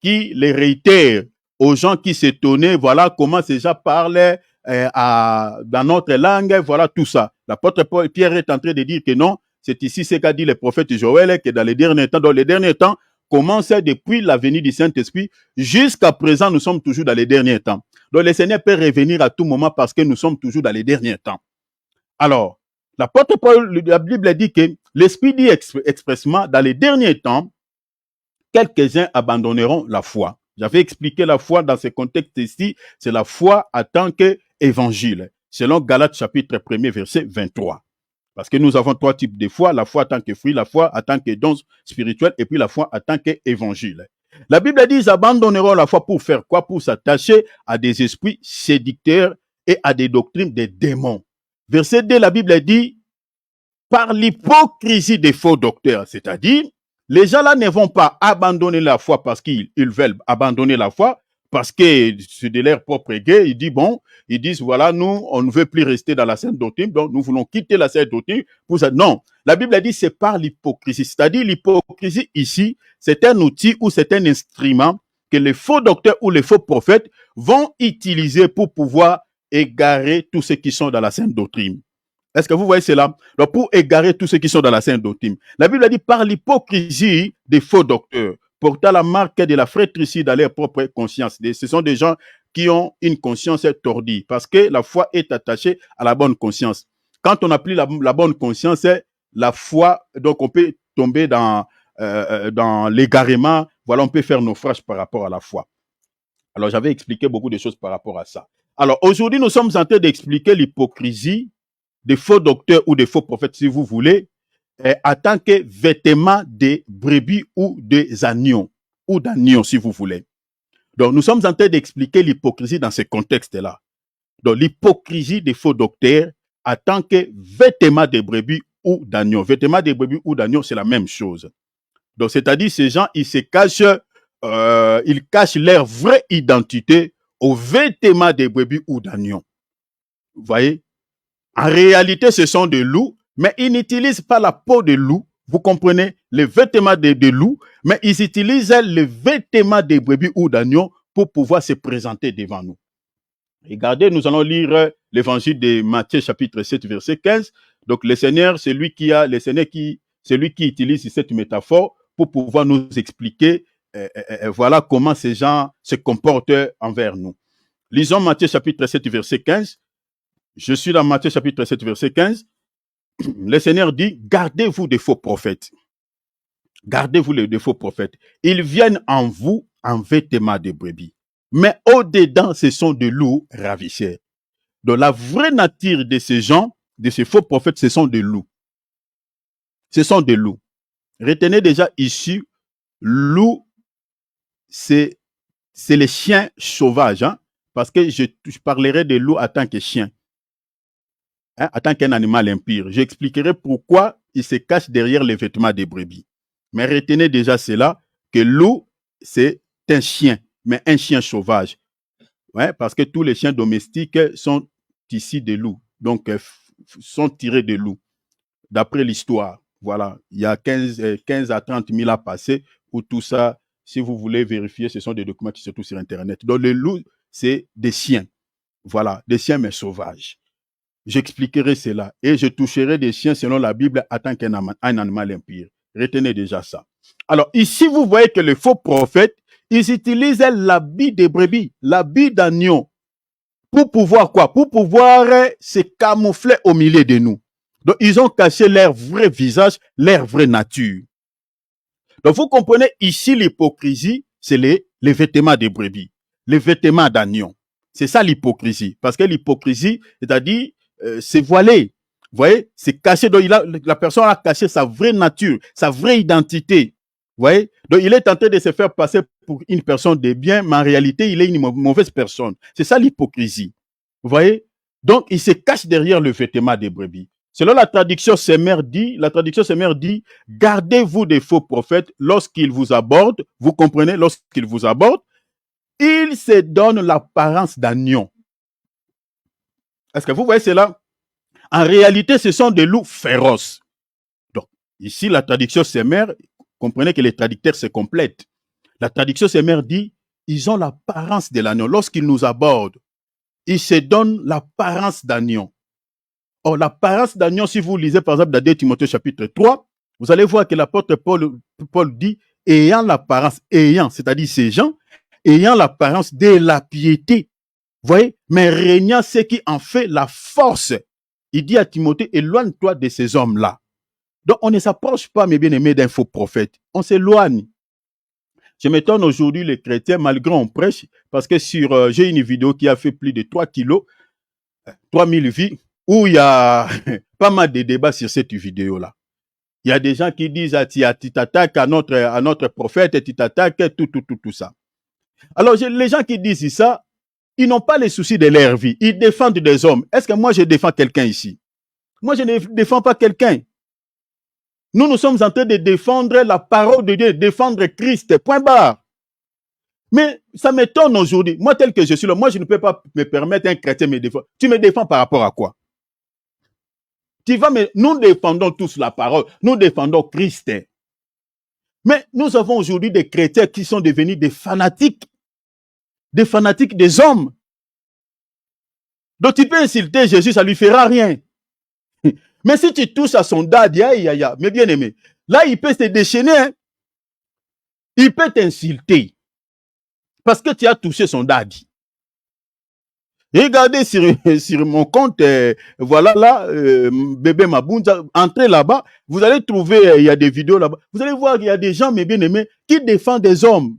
qui les réitère aux gens qui s'étonnaient, voilà comment ces gens parlaient dans notre langue, voilà tout ça. L'apôtre Pierre est en train de dire que non, c'est ici ce qu'a dit le prophète Joël, que dans les derniers temps, commence depuis la venue du Saint-Esprit. Jusqu'à présent, nous sommes toujours dans les derniers temps. Donc, le Seigneur peut revenir à tout moment parce que nous sommes toujours dans les derniers temps. Alors, l'apôtre Paul, la Bible dit que l'Esprit dit expressement, dans les derniers temps, quelques-uns abandonneront la foi. J'avais expliqué la foi dans ce contexte ici, c'est la foi en tant qu'évangile, selon Galates chapitre 1er, verset 23. Parce que nous avons trois types de foi, la foi en tant que fruit, la foi en tant que don spirituel et puis la foi en tant qu'évangile. La Bible dit, ils abandonneront la foi pour faire quoi? Pour s'attacher à des esprits séducteurs et à des doctrines des démons. Verset 2, la Bible dit, par l'hypocrisie des faux docteurs, c'est-à-dire, les gens là ne vont pas abandonner la foi parce qu'ils veulent abandonner la foi, parce que c'est de leur propre gré, ils disent, voilà, nous, on ne veut plus rester dans la sainte doctrine, donc nous voulons quitter la sainte doctrine pour ça. Non, la Bible a dit c'est par l'hypocrisie. C'est-à-dire l'hypocrisie ici, c'est un outil ou c'est un instrument que les faux docteurs ou les faux prophètes vont utiliser pour pouvoir égarer tous ceux qui sont dans la sainte doctrine. Est-ce que vous voyez cela? Donc, pour égarer tous ceux qui sont dans la sainte doctrine. La Bible a dit par l'hypocrisie des faux docteurs, portant la marque de la fraîtrise dans leur propre conscience. Ce sont des gens qui ont une conscience tordue parce que la foi est attachée à la bonne conscience. Quand on n'a plus la bonne conscience, la foi, donc on peut tomber dans l'égarement. Voilà, on peut faire naufrage par rapport à la foi. Alors, j'avais expliqué beaucoup de choses par rapport à ça. Alors, aujourd'hui, nous sommes en train d'expliquer l'hypocrisie des faux docteurs ou des faux prophètes, si vous voulez, en tant que vêtements des brebis ou des agneaux, ou d'agneaux, si vous voulez. Donc, nous sommes en train d'expliquer l'hypocrisie dans ce contexte-là. Donc, l'hypocrisie des faux docteurs en tant que vêtements des brebis ou d'agneaux. Vêtements des brebis ou d'agneaux, c'est la même chose. Donc, c'est-à-dire, ces gens, ils cachent leur vraie identité aux vêtements des brebis ou d'agneaux. Vous voyez? En réalité, ce sont des loups, mais ils n'utilisent pas la peau de loup. Vous comprenez? Les vêtements de loups, mais ils utilisent les vêtements des brebis ou d'agneaux pour pouvoir se présenter devant nous. Regardez, nous allons lire l'évangile de Matthieu, chapitre 7, verset 15. Donc, le Seigneur, c'est lui qui utilise cette métaphore pour pouvoir nous expliquer voilà comment ces gens se comportent envers nous. Lisons Matthieu, chapitre 7, verset 15. Je suis dans Matthieu chapitre 7, verset 15. Le Seigneur dit, gardez-vous des faux prophètes. Gardez-vous des faux prophètes. Ils viennent en vous en vêtements de brebis. Mais au-dedans, ce sont de loups ravisseurs. Donc la vraie nature de ces gens, de ces faux prophètes, ce sont des loups. Ce sont des loups. Retenez déjà ici, loup, c'est les chiens sauvages. Hein, parce que je parlerai de loup en tant que chien. Hein, en tant qu'un animal impur. J'expliquerai pourquoi il se cache derrière les vêtements des brebis. Mais retenez déjà cela, que loup, c'est un chien, mais un chien sauvage. Ouais, parce que tous les chiens domestiques sont issus de loups, donc sont tirés de loups, d'après l'histoire. Voilà, il y a 15 à 30 000 ans passés où tout ça, si vous voulez vérifier, ce sont des documents qui se trouvent sur Internet. Donc les loups, c'est des chiens. Voilà, des chiens mais sauvages. J'expliquerai cela et je toucherai des chiens selon la Bible en tant qu'un animal impur. Retenez déjà ça. Alors ici, vous voyez que les faux prophètes, ils utilisent l'habit des brebis, l'habit d'agneau, pour pouvoir quoi? Pour pouvoir se camoufler au milieu de nous. Donc ils ont caché leur vrai visage, leur vraie nature. Donc vous comprenez ici l'hypocrisie, c'est les vêtements des brebis, les vêtements d'agneau. C'est ça l'hypocrisie. Parce que l'hypocrisie, c'est-à-dire c'est voilé. Vous voyez, c'est caché. Donc, la personne a caché sa vraie nature, sa vraie identité. Vous voyez, donc il est tenté de se faire passer pour une personne de bien, mais en réalité, il est une mauvaise personne. C'est ça l'hypocrisie. Vous voyez, donc il se cache derrière le vêtement des brebis. Selon la traduction Semer dit, gardez-vous des faux prophètes lorsqu'ils vous abordent. Vous comprenez, lorsqu'ils vous abordent, ils se donnent l'apparence d'agneau. Est-ce que vous voyez cela? En réalité, ce sont des loups féroces. Donc, ici, la traduction Semer, comprenez que les traducteurs se complètent. La traduction Semer dit, ils ont l'apparence de l'agneau. Lorsqu'ils nous abordent, ils se donnent l'apparence d'agneau. Or, l'apparence d'agneau, si vous lisez par exemple dans 2 Timothée chapitre 3, vous allez voir que l'apôtre Paul dit, c'est-à-dire ces gens, ayant l'apparence de la piété. Vous voyez, mais régnant ce qui en fait la force. Il dit à Timothée, éloigne-toi de ces hommes-là. Donc, on ne s'approche pas, mes bien-aimés, d'un faux prophète. On s'éloigne. Je m'étonne aujourd'hui, les chrétiens, malgré on prêche, parce que j'ai une vidéo qui a fait plus de 3 kilos, 3000 vues, où il y a pas mal de débats sur cette vidéo-là. Il y a des gens qui disent, tu t'attaques à notre prophète, tu t'attaques, tout ça. Alors, les gens qui disent ça, ils n'ont pas les soucis de leur vie. Ils défendent des hommes. Est-ce que moi, je défends quelqu'un ici? Moi, je ne défends pas quelqu'un. Nous sommes en train de défendre la parole de Dieu, défendre Christ. Point barre. Mais ça m'étonne aujourd'hui. Moi, tel que je suis là, moi, je ne peux pas me permettre un chrétien me défendre. Tu me défends par rapport à quoi? Nous défendons tous la parole. Nous défendons Christ. Mais nous avons aujourd'hui des chrétiens qui sont devenus des fanatiques des hommes. Donc tu peux insulter Jésus, ça ne lui fera rien. Mais si tu touches à son dad, mais bien aimé, là il peut se déchaîner. Hein. Il peut t'insulter. Parce que tu as touché son dad. Regardez sur mon compte, voilà là, bébé Mabounza, entrez là-bas, vous allez trouver, il y a des vidéos là-bas, vous allez voir qu'il y a des gens, mes bien-aimés, qui défendent des hommes.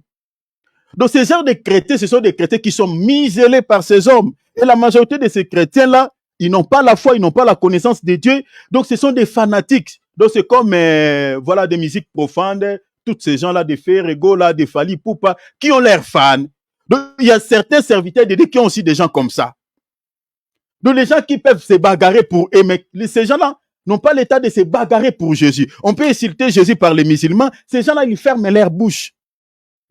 Donc ces genres de chrétiens, ce sont des chrétiens qui sont muselés par ces hommes. Et la majorité de ces chrétiens-là, ils n'ont pas la foi, ils n'ont pas la connaissance de Dieu. Donc ce sont des fanatiques. Donc c'est comme, voilà, des musiques profondes, tous ces gens-là, des Ferrego, là, des Fali Poupa, qui ont l'air fans. Donc il y a certains serviteurs de Dieu qui ont aussi des gens comme ça. Donc les gens qui peuvent se bagarrer pour aimer, ces gens-là n'ont pas l'état de se bagarrer pour Jésus. On peut insulter Jésus par les musulmans. Ces gens-là, ils ferment leur bouche.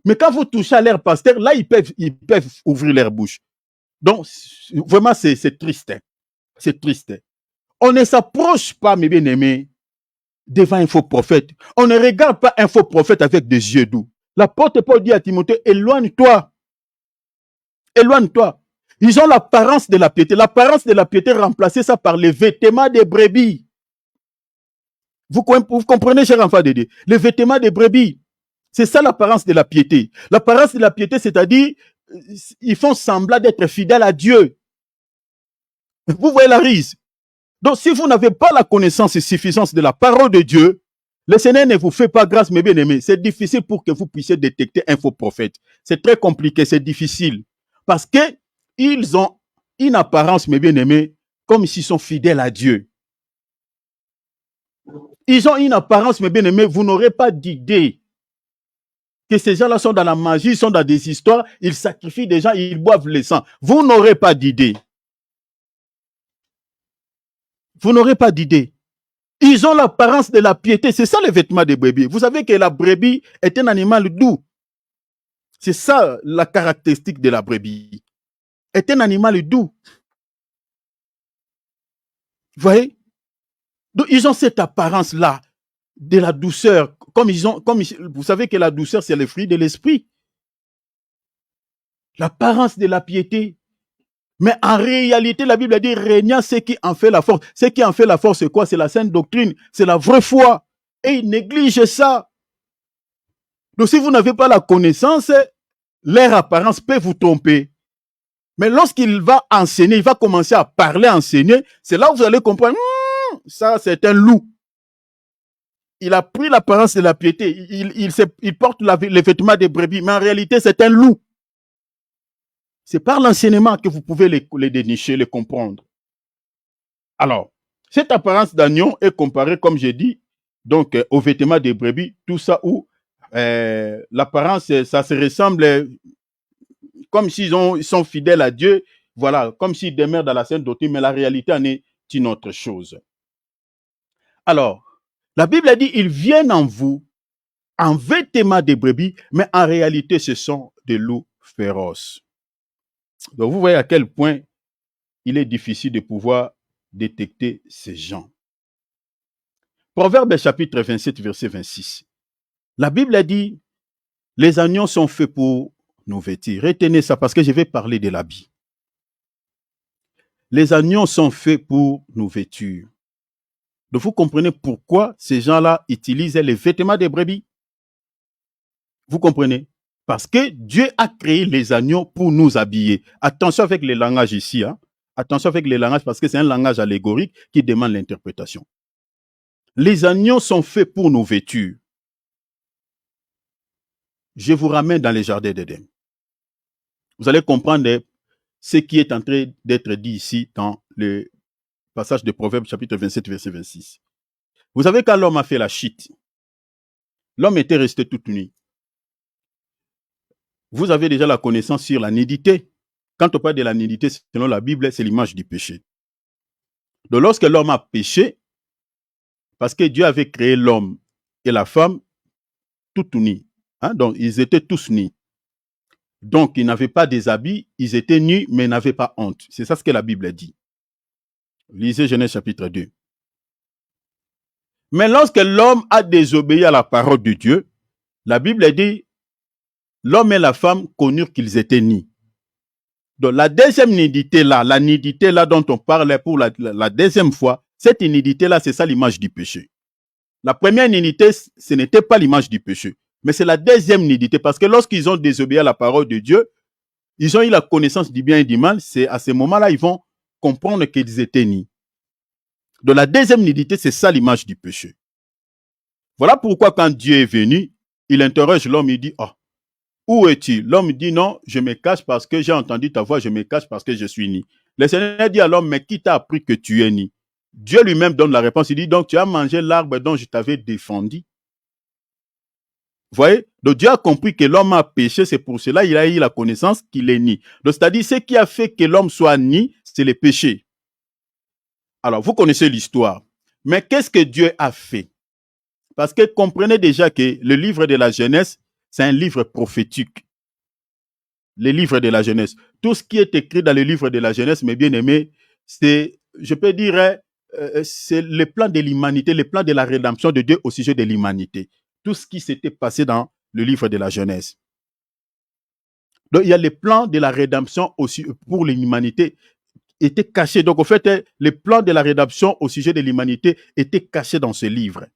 Mais quand vous touchez à leur pasteur, là, ils peuvent ouvrir leur bouche. Donc, vraiment, c'est triste. Hein. C'est triste. Hein. On ne s'approche pas, mes bien-aimés, devant un faux prophète. On ne regarde pas un faux prophète avec des yeux doux. L'apôtre Paul dit à Timothée, éloigne-toi. Éloigne-toi. Ils ont l'apparence de la piété. L'apparence de la piété remplacée ça par les vêtements des brebis. Vous comprenez, cher enfant de Dieu? Les vêtements des brebis. C'est ça l'apparence de la piété. L'apparence de la piété, c'est-à-dire, ils font semblant d'être fidèles à Dieu. Vous voyez la rise. Donc, si vous n'avez pas la connaissance et suffisance de la parole de Dieu, le Seigneur ne vous fait pas grâce, mes bien-aimés. C'est difficile pour que vous puissiez détecter un faux prophète. C'est très compliqué, c'est difficile. Parce qu'ils ont une apparence, mes bien-aimés, comme s'ils sont fidèles à Dieu. Ils ont une apparence, mes bien-aimés, vous n'aurez pas d'idée que ces gens-là sont dans la magie, ils sont dans des histoires, ils sacrifient des gens, ils boivent le sang. Vous n'aurez pas d'idée. Vous n'aurez pas d'idée. Ils ont l'apparence de la piété. C'est ça le vêtement des brebis. Vous savez que la brebis est un animal doux. C'est ça la caractéristique de la brebis. Est un animal doux. Vous voyez? Donc, ils ont cette apparence-là de la douceur. Vous savez que la douceur, c'est le fruit de l'esprit. L'apparence de la piété. Mais en réalité, la Bible a dit, régnant ce qui en fait la force. Ce qui en fait la force, c'est quoi? C'est la sainte doctrine. C'est la vraie foi. Et ils négligent ça. Donc, si vous n'avez pas la connaissance, leur apparence peut vous tromper. Mais lorsqu'il va enseigner, il va commencer à parler, enseigner, c'est là où vous allez comprendre, ça, c'est un loup. Il a pris l'apparence de la piété. Il porte les vêtements des brebis, mais en réalité, c'est un loup. C'est par l'enseignement que vous pouvez les dénicher, les comprendre. Alors, cette apparence d'agneau est comparée, comme j'ai dit, donc aux vêtements des brebis, tout ça où l'apparence, ça se ressemble comme s'ils sont fidèles à Dieu, voilà, comme s'ils demeurent dans la sainte doctrine, mais la réalité en est une autre chose. Alors, la Bible a dit, ils viennent en vous en vêtements des brebis, mais en réalité, ce sont des loups féroces. Donc, vous voyez à quel point il est difficile de pouvoir détecter ces gens. Proverbe chapitre 27, verset 26. La Bible a dit, les agneaux sont faits pour nous vêtir. Retenez ça parce que je vais parler de l'habit. Les agneaux sont faits pour nous vêtir. Donc, vous comprenez pourquoi ces gens-là utilisent les vêtements des brebis? Vous comprenez? Parce que Dieu a créé les agneaux pour nous habiller. Attention avec les langages ici. Hein? Attention avec les langages parce que c'est un langage allégorique qui demande l'interprétation. Les agneaux sont faits pour nos vêtures. Je vous ramène dans les jardins d'Éden. Vous allez comprendre ce qui est en train d'être dit ici dans le passage de Proverbes chapitre 27, verset 26. Vous savez quand l'homme a fait la chute, l'homme était resté toute nuit. Vous avez déjà la connaissance sur la nudité. Quand on parle de la nudité, selon la Bible, c'est l'image du péché. Donc lorsque l'homme a péché, parce que Dieu avait créé l'homme et la femme tout nus, hein, donc ils étaient tous nus. Donc, ils n'avaient pas des habits, ils étaient nus, mais n'avaient pas honte. C'est ça ce que la Bible dit. Lisez Genèse chapitre 2. Mais lorsque l'homme a désobéi à la parole de Dieu, la Bible dit, l'homme et la femme connurent qu'ils étaient nus. Donc, la deuxième nudité là, la nudité là dont on parlait pour la deuxième fois, cette nudité là, c'est ça l'image du péché. La première nudité, ce n'était pas l'image du péché, mais c'est la deuxième nudité, parce que lorsqu'ils ont désobéi à la parole de Dieu, ils ont eu la connaissance du bien et du mal, c'est à ce moment-là, ils vont comprendre qu'ils étaient nus. Donc, la deuxième nudité, c'est ça l'image du péché. Voilà pourquoi quand Dieu est venu, il interroge l'homme, il dit, oh, où es-tu? L'homme dit, non, je me cache parce que j'ai entendu ta voix, je me cache parce que je suis nu. Le Seigneur dit à l'homme, mais qui t'a appris que tu es nu? Dieu lui-même donne la réponse, il dit, donc tu as mangé l'arbre dont je t'avais défendu. Vous voyez? Donc Dieu a compris que l'homme a péché, c'est pour cela qu'il a eu la connaissance qu'il est nu. Donc c'est-à-dire, ce qui a fait que l'homme soit nu, c'est le péché. Alors, vous connaissez l'histoire. Mais qu'est-ce que Dieu a fait? Parce que comprenez déjà que le livre de la Genèse, c'est un livre prophétique. Le livre de la Genèse. Tout ce qui est écrit dans le livre de la Genèse, mes bien-aimés, c'est, je peux dire, c'est le plan de l'humanité, le plan de la rédemption de Dieu au sujet de l'humanité. Tout ce qui s'était passé dans le livre de la Genèse. Donc, il y a le plan de la rédemption aussi pour l'humanité était caché. Donc, en fait, le plan de la rédemption au sujet de l'humanité était caché dans ce livre.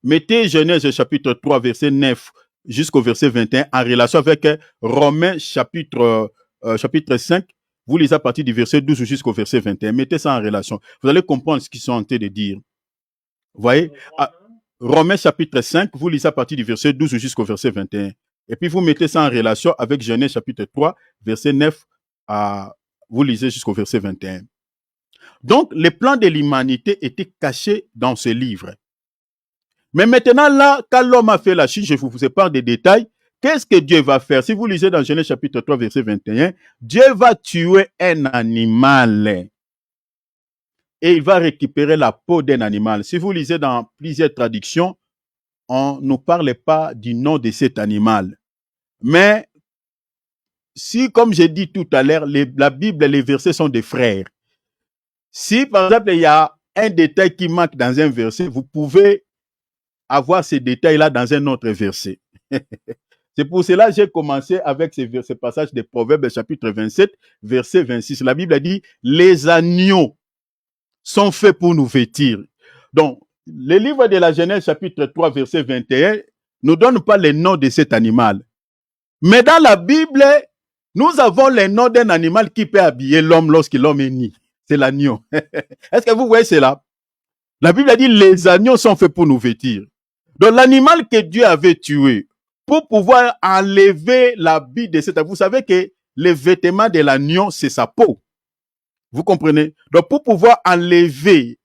Mettez Genèse chapitre 3, verset 9 jusqu'au verset 21 en relation avec Romains chapitre 5. Vous lisez à partir du verset 12 jusqu'au verset 21. Mettez ça en relation. Vous allez comprendre ce qu'ils sont en train de dire. Vous voyez? Romains chapitre 5, vous lisez à partir du verset 12 jusqu'au verset 21. Et puis vous mettez ça en relation avec Genèse chapitre 3, verset 9 à... Vous lisez jusqu'au verset 21. Donc, le plan de l'humanité était caché dans ce livre. Mais maintenant, là, quand l'homme a fait la chute, je vous sépare des détails. Qu'est-ce que Dieu va faire? Si vous lisez dans Genèse chapitre 3, verset 21, Dieu va tuer un animal et il va récupérer la peau d'un animal. Si vous lisez dans plusieurs traductions, on ne parle pas du nom de cet animal. Mais si, comme j'ai dit tout à l'heure, la Bible et les versets sont des frères. Si, par exemple, il y a un détail qui manque dans un verset, vous pouvez avoir ces détails-là dans un autre verset. C'est pour cela que j'ai commencé avec ce passage de Proverbes chapitre 27, verset 26. La Bible a dit, les agneaux sont faits pour nous vêtir. Donc, le livre de la Genèse chapitre 3, verset 21, ne donne pas le nom de cet animal. Mais dans la Bible, nous avons le nom d'un animal qui peut habiller l'homme lorsque l'homme est né. C'est l'agneau. Est-ce que vous voyez cela? La Bible a dit, les agneaux sont faits pour nous vêtir. Donc, l'animal que Dieu avait tué, pour pouvoir enlever l'habit de cet animal, vous savez que les vêtements de l'agneau, c'est sa peau. Vous comprenez? Donc, pour pouvoir enlever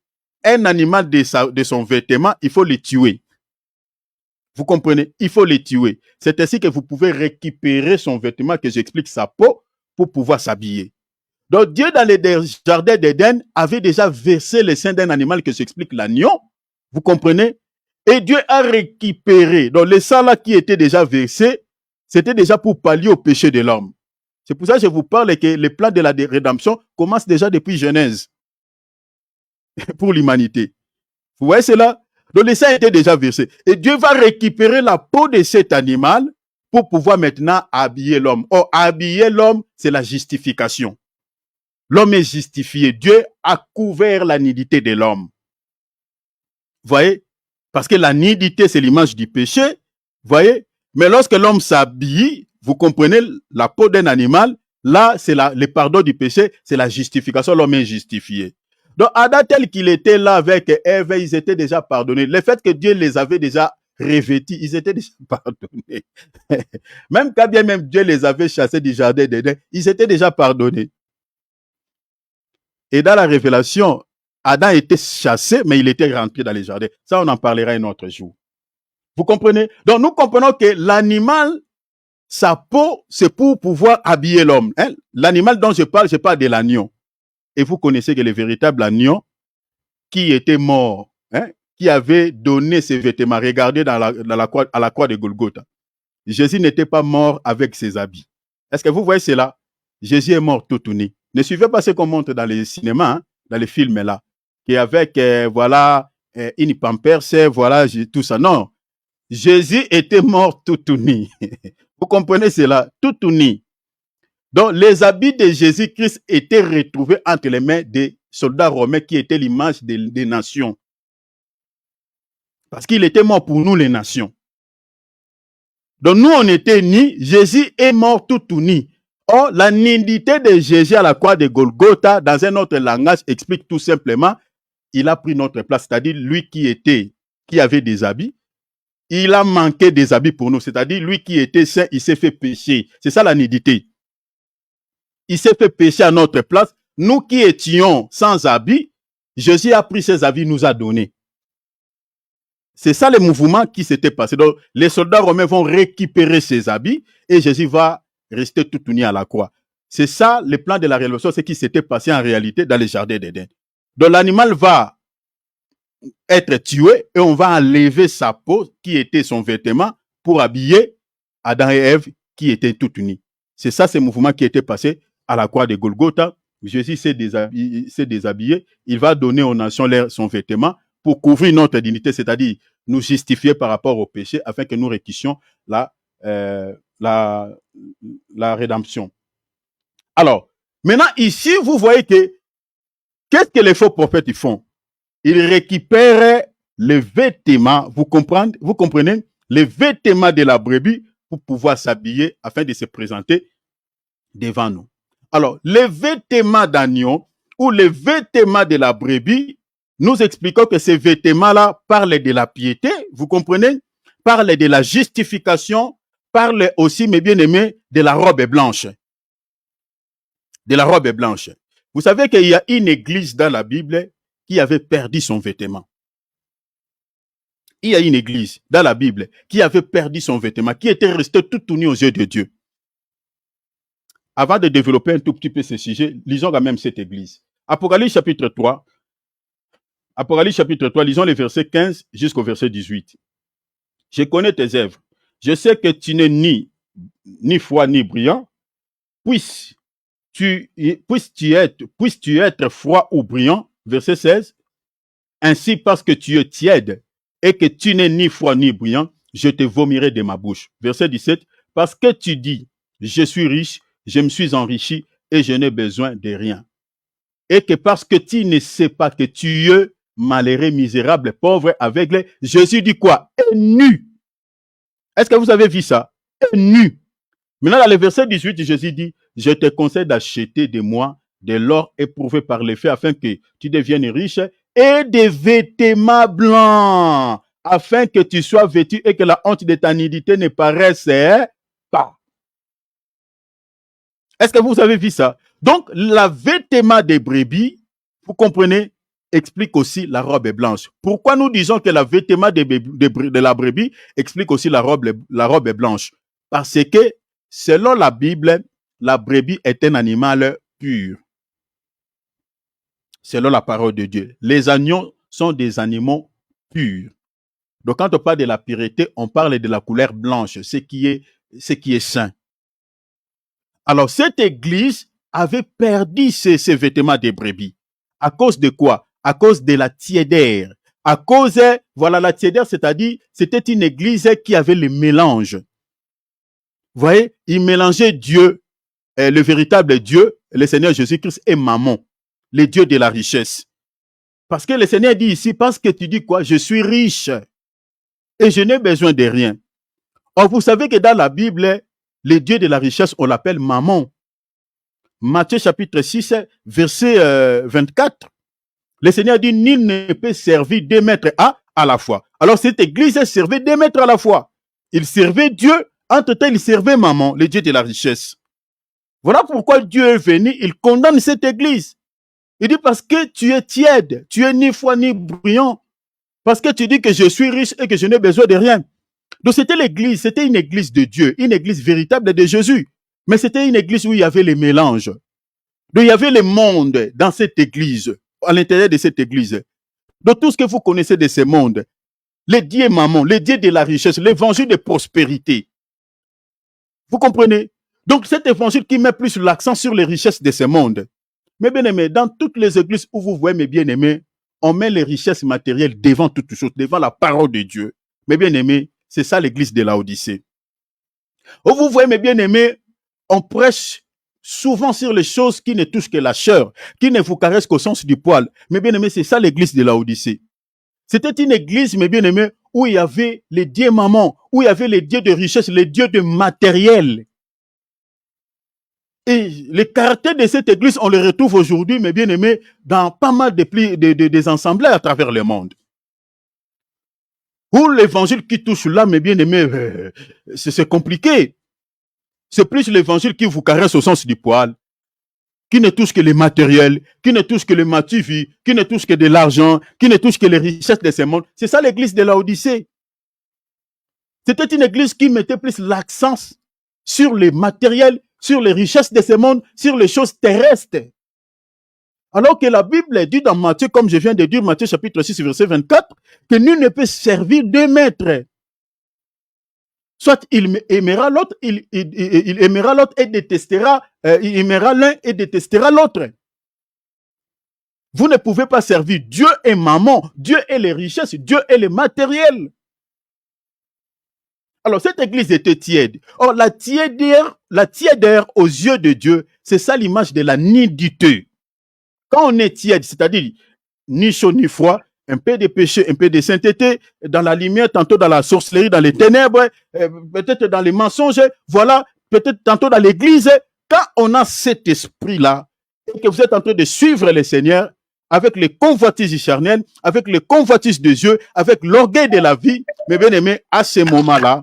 un animal de son vêtement, il faut le tuer. Vous comprenez? Il faut le tuer. C'est ainsi que vous pouvez récupérer son vêtement, que j'explique sa peau, pour pouvoir s'habiller. Donc, Dieu, dans le jardin d'Éden, avait déjà versé le sein d'un animal que j'explique l'agneau. Vous comprenez? Et Dieu a récupéré. Donc, le sang là qui était déjà versé, c'était déjà pour pallier au péché de l'homme. C'est pour ça que je vous parle que le plan de la rédemption commence déjà depuis Genèse pour l'humanité. Vous voyez cela? Donc, le sang était déjà versé. Et Dieu va récupérer la peau de cet animal pour pouvoir maintenant habiller l'homme. Or, habiller l'homme, c'est la justification. L'homme est justifié. Dieu a couvert la nudité de l'homme. Vous voyez? Parce que la nudité, c'est l'image du péché. Vous voyez? Mais lorsque l'homme s'habille, vous comprenez, la peau d'un animal, là, c'est le pardon du péché, c'est la justification. L'homme est justifié. Donc, Adam, tel qu'il était là avec Ève, ils étaient déjà pardonnés. Le fait que Dieu les avait déjà revêtis, ils étaient déjà pardonnés. Même quand bien même Dieu les avait chassés du jardin d'Éden, ils étaient déjà pardonnés. Et dans la révélation, Adam était chassé, mais il était rentré dans les jardins. Ça, on en parlera un autre jour. Vous comprenez? Donc, nous comprenons que l'animal, sa peau, c'est pour pouvoir habiller l'homme. Hein? L'animal dont je parle de l'agneau. Et vous connaissez que le véritable agneau, qui était mort, hein, qui avait donné ses vêtements, regardez à la croix de Golgotha. Jésus n'était pas mort avec ses habits. Est-ce que vous voyez cela? Jésus est mort tout nu. Ne suivez pas ce qu'on montre dans les cinémas, hein, dans les films là, qui avec voilà une pampers, voilà tout ça. Non, Jésus était mort tout nu. Vous comprenez cela? Tout nu. Donc, les habits de Jésus-Christ étaient retrouvés entre les mains des soldats romains qui étaient l'image des nations. Parce qu'il était mort pour nous, les nations. Donc, nous, on était nus. Jésus est mort tout nu. Or, la nudité de Jésus à la croix de Golgotha, dans un autre langage, explique tout simplement, il a pris notre place. C'est-à-dire, lui qui avait des habits, il a manqué des habits pour nous. C'est-à-dire, lui qui était saint, il s'est fait pécher. C'est ça la nudité. Il s'est fait pécher à notre place. Nous qui étions sans habits, Jésus a pris ses habits, nous a donné. C'est ça le mouvement qui s'était passé. Donc, les soldats romains vont récupérer ses habits et Jésus va rester tout uni à la croix. C'est ça le plan de la révélation, ce qui s'était passé en réalité dans les jardins d'Éden. Donc, l'animal va être tué et on va enlever sa peau qui était son vêtement pour habiller Adam et Ève qui étaient tout unis. C'est ça ce mouvement qui était passé à la croix de Golgotha. Jésus s'est déshabillé. Il va donner aux nations son vêtement pour couvrir notre dignité, c'est-à-dire nous justifier par rapport au péché afin que nous réquissions la rédemption. Alors, maintenant ici, vous voyez que qu'est-ce que les faux prophètes ils font? Ils récupèrent les vêtements, vous comprenez, les vêtements de la brebis pour pouvoir s'habiller afin de se présenter devant nous. Alors, les vêtements d'agneau ou les vêtements de la brebis, nous expliquons que ces vêtements-là parlent de la piété, vous comprenez, parlent de la justification, parlent aussi, mes bien-aimés, de la robe blanche. De la robe blanche. Vous savez qu'il y a une église dans la Bible qui avait perdu son vêtement. Il y a une église dans la Bible qui avait perdu son vêtement, qui était resté tout uni aux yeux de Dieu. Avant de développer un tout petit peu ce sujet, lisons quand même cette église. Apocalypse chapitre 3. Apocalypse chapitre 3, lisons les versets 15 jusqu'au verset 18. Je connais tes œuvres. Je sais que tu n'es ni froid ni brillant. Puisses-tu être froid ou brillant. Verset 16. Ainsi, parce que tu es tiède et que tu n'es ni froid ni brillant, je te vomirai de ma bouche. Verset 17. Parce que tu dis, je suis riche, je me suis enrichi et je n'ai besoin de rien. Et que parce que tu ne sais pas que tu es malheureux, misérable, pauvre, aveugle, Jésus dit quoi? Est nu. Est-ce que vous avez vu ça? Est nu. Maintenant, dans le verset 18, Jésus dit, je te conseille d'acheter de moi de l'or éprouvé par les faits afin que tu deviennes riche et des vêtements blancs afin que tu sois vêtu et que la honte de ta nudité ne paraisse pas. Est-ce que vous avez vu ça? Donc, la vêtement des brebis, vous comprenez, explique aussi la robe blanche. Pourquoi nous disons que la vêtement de la brebis explique aussi la robe blanche? Parce que, selon la Bible, la brebis est un animal pur. Selon la parole de Dieu. Les agneaux sont des animaux purs. Donc, quand on parle de la pureté, on parle de la couleur blanche, ce qui est saint. Alors, cette église avait perdu ses vêtements de brebis. À cause de quoi? À cause de la tiédeur. À cause, voilà, la tiédeur, c'est-à-dire, c'était une église qui avait le mélange. Vous voyez, il mélangeait Dieu, le véritable Dieu, le Seigneur Jésus-Christ et Mammon, le Dieu de la richesse. Parce que le Seigneur dit ici, parce que tu dis quoi? Je suis riche et je n'ai besoin de rien. Or, vous savez que dans la Bible, le Dieu de la richesse, on l'appelle Mammon. Matthieu chapitre 6, verset 24. Le Seigneur dit, nul ne peut servir deux maîtres à la fois. Alors cette église servait deux maîtres à la fois. Il servait Dieu, entre-temps il servait Mammon, le Dieu de la richesse. Voilà pourquoi Dieu est venu, il condamne cette église. Il dit parce que tu es tiède, tu es ni froid ni brillant. Parce que tu dis que je suis riche et que je n'ai besoin de rien. Donc c'était l'église, c'était une église de Dieu, une église véritable de Jésus. Mais c'était une église où il y avait les mélanges. Donc il y avait le monde dans cette église, à l'intérieur de cette église. Donc tout ce que vous connaissez de ce monde, les dieux Mammon, les dieux de la richesse, l'évangile de prospérité. Vous comprenez? Donc cet évangile qui met plus l'accent sur les richesses de ce monde. Mes bien-aimés, dans toutes les églises où vous voyez mes bien-aimés, on met les richesses matérielles devant toutes choses, devant la parole de Dieu. Mes bien-aimés, c'est ça l'église de Laodicée. Où vous voyez mes bien-aimés, on prêche souvent sur les choses qui ne touchent que la chair, qui ne vous caressent qu'au sens du poil. Mes bien-aimés, c'est ça l'église de Laodicée. C'était une église, mes bien-aimés, où il y avait les dieux mamans, où il y avait les dieux de richesse, les dieux de matériel. Et les caractères de cette église, on les retrouve aujourd'hui, mes bien-aimés, dans pas mal des assemblées à travers le monde. Où l'évangile qui touche là, mes bien-aimés, c'est compliqué. C'est plus l'évangile qui vous caresse au sens du poil, qui ne touche que les matériels, qui ne touche que le mativi, qui ne touche que de l'argent, qui ne touche que les richesses de ce monde. C'est ça l'église de Laodicée. C'était une église qui mettait plus l'accent sur les matériels, sur les richesses de ce monde, sur les choses terrestres. Alors que la Bible dit dans Matthieu, comme je viens de dire, Matthieu chapitre 6, verset 24, que nul ne peut servir deux maîtres. Soit il aimera l'autre, il aimera l'autre et détestera, il aimera l'un et détestera l'autre. Vous ne pouvez pas servir Dieu et maman, Dieu et les richesses, Dieu et les matériels. Alors, cette église était tiède. Or, la tièdeur aux yeux de Dieu, c'est ça l'image de la nudité. Quand on est tiède, c'est-à-dire ni chaud ni froid, un peu de péché, un peu de sainteté, dans la lumière, tantôt dans la sorcellerie, dans les ténèbres, peut-être dans les mensonges, voilà, peut-être tantôt dans l'église. Quand on a cet esprit-là, et que vous êtes en train de suivre le Seigneur, avec les convoitises charnelles, avec les convoitises des yeux, avec l'orgueil de la vie, mes bien-aimés, à ce moment-là,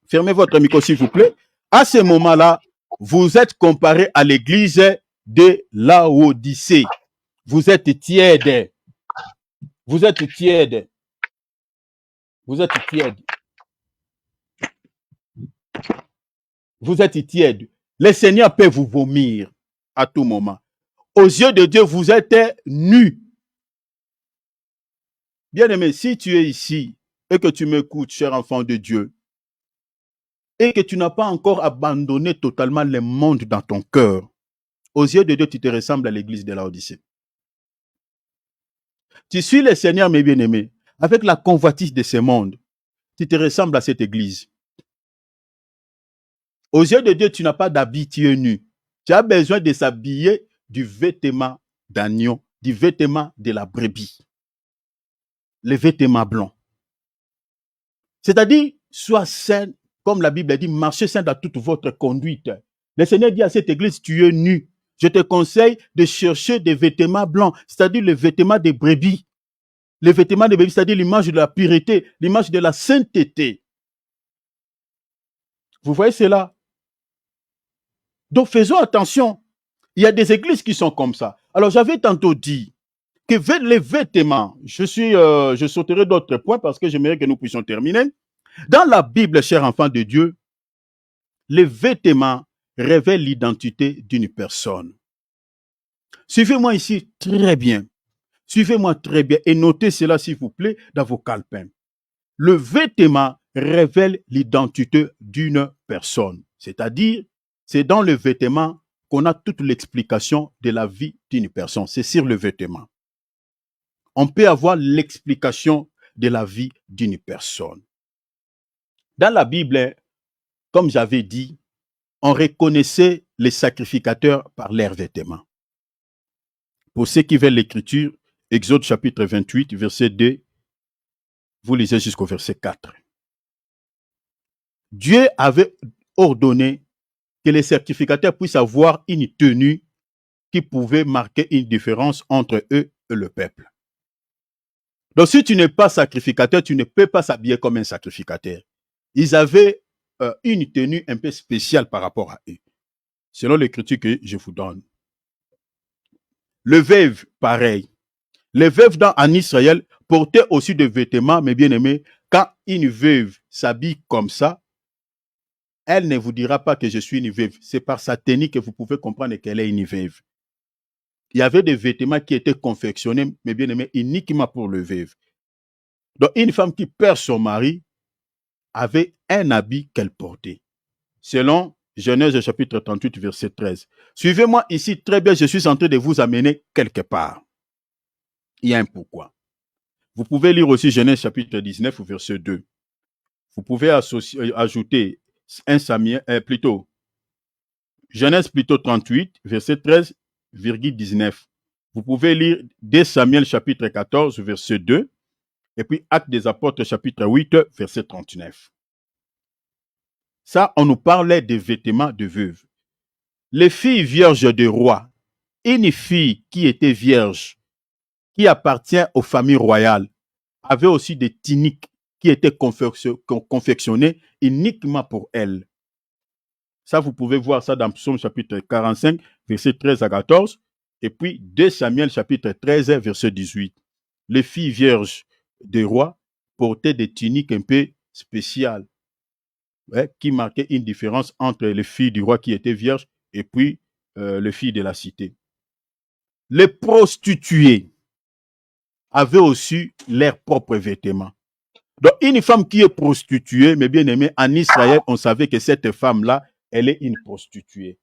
fermez votre micro s'il vous plaît, à ce moment-là, vous êtes comparé à l'église de Laodicée. Vous êtes tiède. Vous êtes tiède. Vous êtes tiède. Vous êtes tiède. Le Seigneur peut vous vomir à tout moment. Aux yeux de Dieu, vous êtes nus. Bien-aimé, si tu es ici et que tu m'écoutes, cher enfant de Dieu, et que tu n'as pas encore abandonné totalement le monde dans ton cœur, aux yeux de Dieu, tu te ressembles à l'église de Laodicée. Tu suis le Seigneur, mes bien-aimés, avec la convoitise de ce monde, tu te ressembles à cette église. Aux yeux de Dieu, tu n'as pas d'habit, tu es nu. Tu as besoin de s'habiller du vêtement d'agneau, du vêtement de la brebis, le vêtement blanc. C'est-à-dire, sois saint, comme la Bible dit, marchez saint dans toute votre conduite. Le Seigneur dit à cette église, tu es nu. Je te conseille de chercher des vêtements blancs, c'est-à-dire le vêtement des brebis. Le vêtement des brebis, c'est-à-dire l'image de la pureté, l'image de la sainteté. Vous voyez cela? Donc faisons attention. Il y a des églises qui sont comme ça. Alors j'avais tantôt dit que les vêtements, je sauterai d'autres points parce que j'aimerais que nous puissions terminer. Dans la Bible, cher enfant de Dieu, les vêtements révèlent l'identité d'une personne. Suivez-moi ici très bien. Suivez-moi très bien et notez cela, s'il vous plaît, dans vos calepins. Le vêtement révèle l'identité d'une personne. C'est-à-dire, c'est dans le vêtement qu'on a toute l'explication de la vie d'une personne. C'est sur le vêtement. On peut avoir l'explication de la vie d'une personne. Dans la Bible, comme j'avais dit, on reconnaissait les sacrificateurs par leurs vêtements. Pour ceux qui veulent l'écriture, Exode chapitre 28, verset 2, vous lisez jusqu'au verset 4. Dieu avait ordonné que les sacrificateurs puissent avoir une tenue qui pouvait marquer une différence entre eux et le peuple. Donc si tu n'es pas sacrificateur, tu ne peux pas s'habiller comme un sacrificateur. Ils avaient une tenue un peu spéciale par rapport à eux, selon l'écriture que je vous donne. Le veuve, pareil. Les veuves en Israël portaient aussi des vêtements, mes bien-aimés. Quand une veuve s'habille comme ça, elle ne vous dira pas que je suis une veuve. C'est par sa tenue que vous pouvez comprendre qu'elle est une veuve. Il y avait des vêtements qui étaient confectionnés, mes bien-aimés, uniquement pour le veuve. Donc, une femme qui perd son mari avait un habit qu'elle portait. selon Genèse chapitre 38, verset 13. Suivez-moi ici très bien, je suis en train de vous amener quelque part. Il y a un pourquoi. Vous pouvez lire aussi Genèse chapitre 19, verset 2. Vous pouvez ajouter 1 Samuel, plutôt Genèse plutôt 38, verset 13,19. Vous pouvez lire 2 Samuel chapitre 14, verset 2, et puis Actes des Apôtres chapitre 8, verset 39. Ça, on nous parlait des vêtements de veuve. Les filles vierges de roi, une fille qui était vierge, qui appartient aux familles royales, avait aussi des tuniques qui étaient confectionnées uniquement pour elle. Ça, vous pouvez voir ça dans Psaume chapitre 45, verset 13 à 14, et puis 2 Samuel chapitre 13, verset 18. Les filles vierges des rois portaient des tuniques un peu spéciales, qui marquaient une différence entre les filles du roi qui étaient vierges et puis les filles de la cité. Les prostituées avaient aussi leurs propres vêtements. Donc, une femme qui est prostituée, mes bien-aimés, en Israël, on savait que cette femme-là, elle est une prostituée.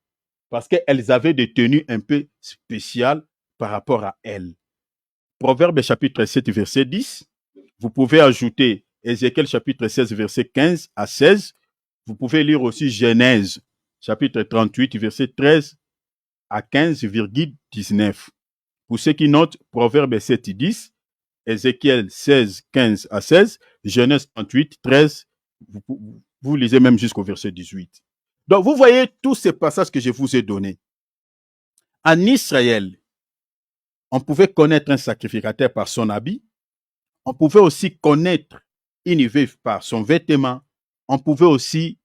Parce qu'elles avaient des tenues un peu spéciales par rapport à elle. Proverbe chapitre 7, verset 10. Vous pouvez ajouter Ézéchiel chapitre 16, verset 15 à 16. Vous pouvez lire aussi Genèse chapitre 38, verset 13 à 15,19. Pour ceux qui notent, Proverbe 7, 10, Ézéchiel 16, 15 à 16, Genèse 38, 13, vous lisez même jusqu'au verset 18. Donc, vous voyez tous ces passages que je vous ai donnés. En Israël, on pouvait connaître un sacrificateur par son habit. On pouvait aussi connaître une veuve par son vêtement. On pouvait aussi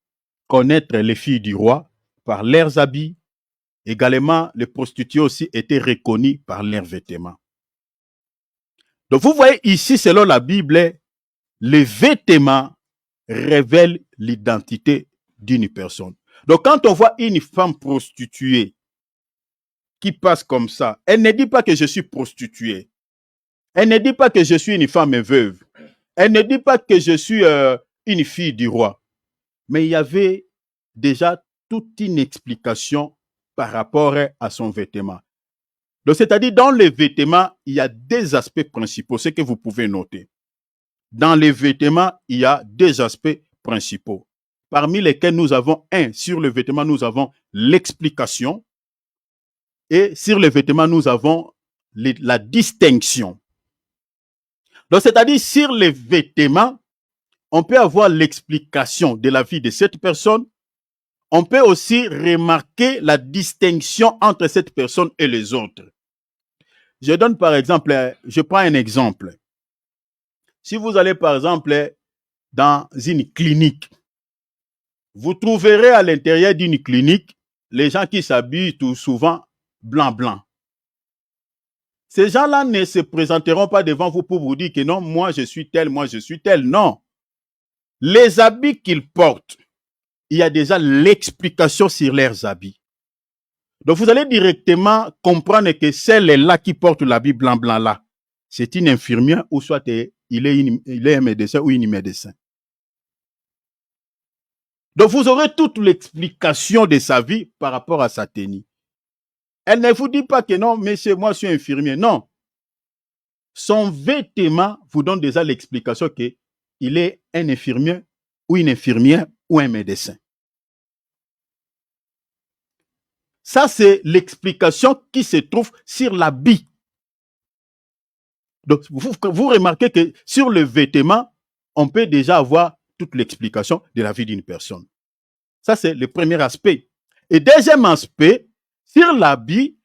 connaître les filles du roi par leurs habits. Également, les prostituées aussi étaient reconnues par leurs vêtements. Donc, vous voyez ici, selon la Bible, les vêtements révèlent l'identité d'une personne. Donc, quand on voit une femme prostituée qui passe comme ça, elle ne dit pas que je suis prostituée. Elle ne dit pas que je suis une femme veuve. Elle ne dit pas que je suis une fille du roi. Mais il y avait déjà toute une explication par rapport à son vêtement. Donc, c'est-à-dire, dans les vêtements, il y a deux aspects principaux, ce que vous pouvez noter. Dans les vêtements, il y a deux aspects principaux, parmi lesquels nous avons sur le vêtement, nous avons l'explication, et sur les vêtements, nous avons la distinction. Donc, c'est-à-dire, sur les vêtements, on peut avoir l'explication de la vie de cette personne. On peut aussi remarquer la distinction entre cette personne et les autres. Je donne par exemple, je prends un exemple. Si vous allez par exemple dans une clinique, vous trouverez à l'intérieur d'une clinique les gens qui s'habillent tout souvent blanc. Ces gens-là ne se présenteront pas devant vous pour vous dire que non, moi je suis tel, non. Les habits qu'ils portent, il y a déjà l'explication sur leurs habits. Donc vous allez directement comprendre que celle-là qui porte l'habit blanc là, c'est une infirmière ou soit il est un médecin ou une médecin. Donc vous aurez toute l'explication de sa vie par rapport à sa tenue. Elle ne vous dit pas que non, monsieur, moi je suis infirmier. Non. Son vêtement vous donne déjà l'explication qu'il est un infirmier ou une infirmière ou un médecin. Ça, c'est l'explication qui se trouve sur l'habit. Donc, vous remarquez que sur le vêtement, on peut déjà avoir toute l'explication de la vie d'une personne. Ça, c'est le premier aspect. Et deuxième aspect, sur l'habit,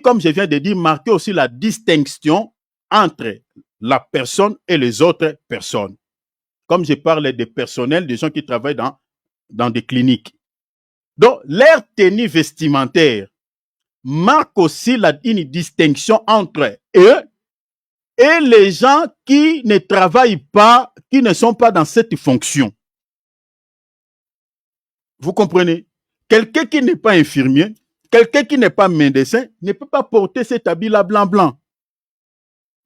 comme je viens de dire, marque aussi la distinction entre la personne et les autres personnes. Comme je parle des personnels, des gens qui travaillent dans des cliniques. Donc, leur tenue vestimentaire marque aussi une distinction entre eux et les gens qui ne travaillent pas, qui ne sont pas dans cette fonction. Vous comprenez? Quelqu'un qui n'est pas infirmier, quelqu'un qui n'est pas médecin, ne peut pas porter cet habit-là blanc.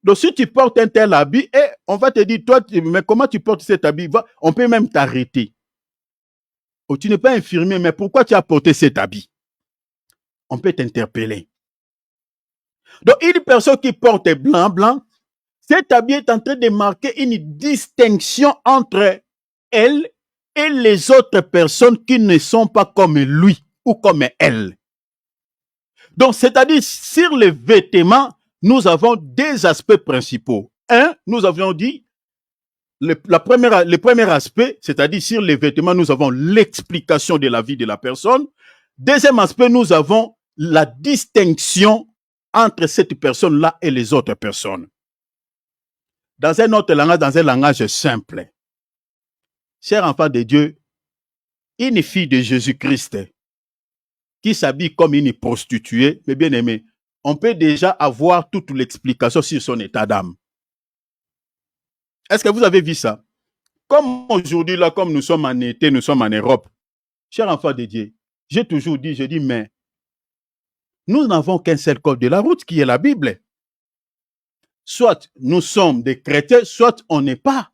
Donc, si tu portes un tel habit, on va te dire, toi, mais comment tu portes cet habit? On peut même t'arrêter. Oh, tu n'es pas infirmier, mais pourquoi tu as porté cet habit? On peut t'interpeller. Donc, une personne qui porte blanc, cet habit est en train de marquer une distinction entre elle et les autres personnes qui ne sont pas comme lui ou comme elle. Donc, c'est-à-dire, sur les vêtements, nous avons deux aspects principaux. Un, nous avions dit, le premier aspect, c'est-à-dire sur les vêtements, nous avons l'explication de la vie de la personne. Deuxième aspect, nous avons la distinction entre cette personne-là et les autres personnes. Dans un autre langage, dans un langage simple. Cher enfant de Dieu, une fille de Jésus-Christ qui s'habille comme une prostituée, mais bien aimé, on peut déjà avoir toute l'explication sur son état d'âme. Est-ce que vous avez vu ça? Comme aujourd'hui, là, comme nous sommes en été, nous sommes en Europe, cher enfant de Dieu, j'ai toujours dit, je dis, mais nous n'avons qu'un seul code de la route qui est la Bible. Soit nous sommes des chrétiens, soit on n'est pas.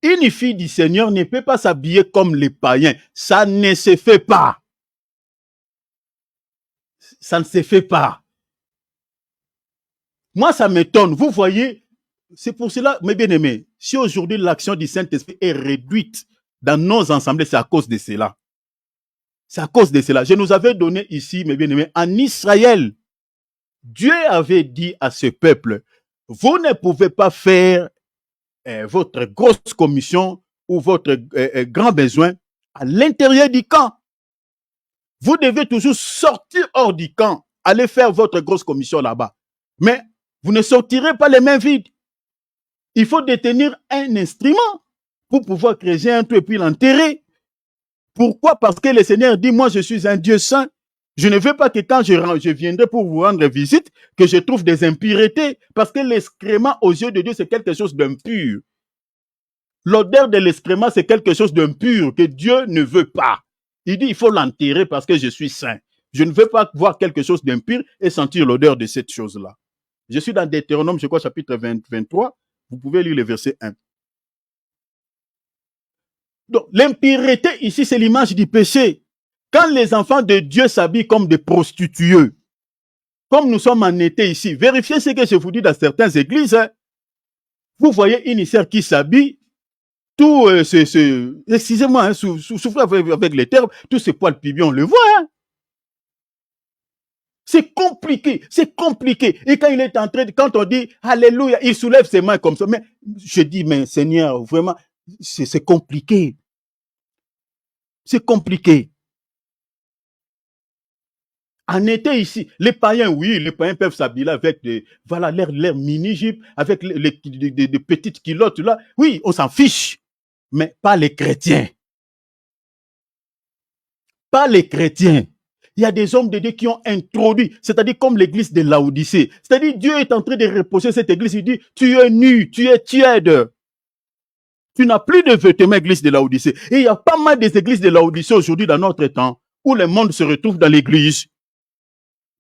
Une fille du Seigneur ne peut pas s'habiller comme les païens. Ça ne se fait pas. Ça ne se fait pas. Moi, ça m'étonne. Vous voyez, c'est pour cela, mes bien-aimés, si aujourd'hui l'action du Saint-Esprit est réduite dans nos assemblées, c'est à cause de cela. C'est à cause de cela. Je nous avais donné ici, mes bien-aimés, en Israël, Dieu avait dit à ce peuple, vous ne pouvez pas faire votre grosse commission ou votre grand besoin à l'intérieur du camp. Vous devez toujours sortir hors du camp, aller faire votre grosse commission là-bas. Mais vous ne sortirez pas les mains vides. Il faut détenir un instrument pour pouvoir créer un trou et puis l'enterrer. Pourquoi? Parce que le Seigneur dit, moi je suis un Dieu saint. Je ne veux pas que quand je viendrai pour vous rendre visite, que je trouve des impuretés. Parce que l'excrément aux yeux de Dieu, c'est quelque chose d'impur. L'odeur de l'excrément, c'est quelque chose d'impur que Dieu ne veut pas. Il dit, il faut l'enterrer parce que je suis saint. Je ne veux pas voir quelque chose d'impur et sentir l'odeur de cette chose-là. Je suis dans Deutéronome, je crois, chapitre 23. Vous pouvez lire le verset 1. Donc, l'impureté ici, c'est l'image du péché. Quand les enfants de Dieu s'habillent comme des prostituées, comme nous sommes en été ici, vérifiez ce que je vous dis dans certaines églises. Hein. Vous voyez une sœur qui s'habille, tout excusez-moi, hein, souffrez avec les termes, tous ces poils pubis, on le voit. Hein. C'est compliqué, c'est compliqué. Et quand il est en train, quand on dit Alléluia, il soulève ses mains comme ça. Mais je dis, mais Seigneur, vraiment, c'est compliqué. C'est compliqué. En été ici, les païens, oui, les païens peuvent s'habiller avec voilà, l'air mini-jupe, avec les petites culottes là. Oui, on s'en fiche. Mais pas les chrétiens. Pas les chrétiens. Il y a des hommes de Dieu qui ont introduit, c'est-à-dire comme l'église de Laodicée. C'est-à-dire Dieu est en train de reposer cette église. Il dit, tu es nu, tu es tiède. Tu n'as plus de vêtements, église de Laodicée. Et il y a pas mal des églises de Laodicée aujourd'hui dans notre temps où le monde se retrouve dans l'église.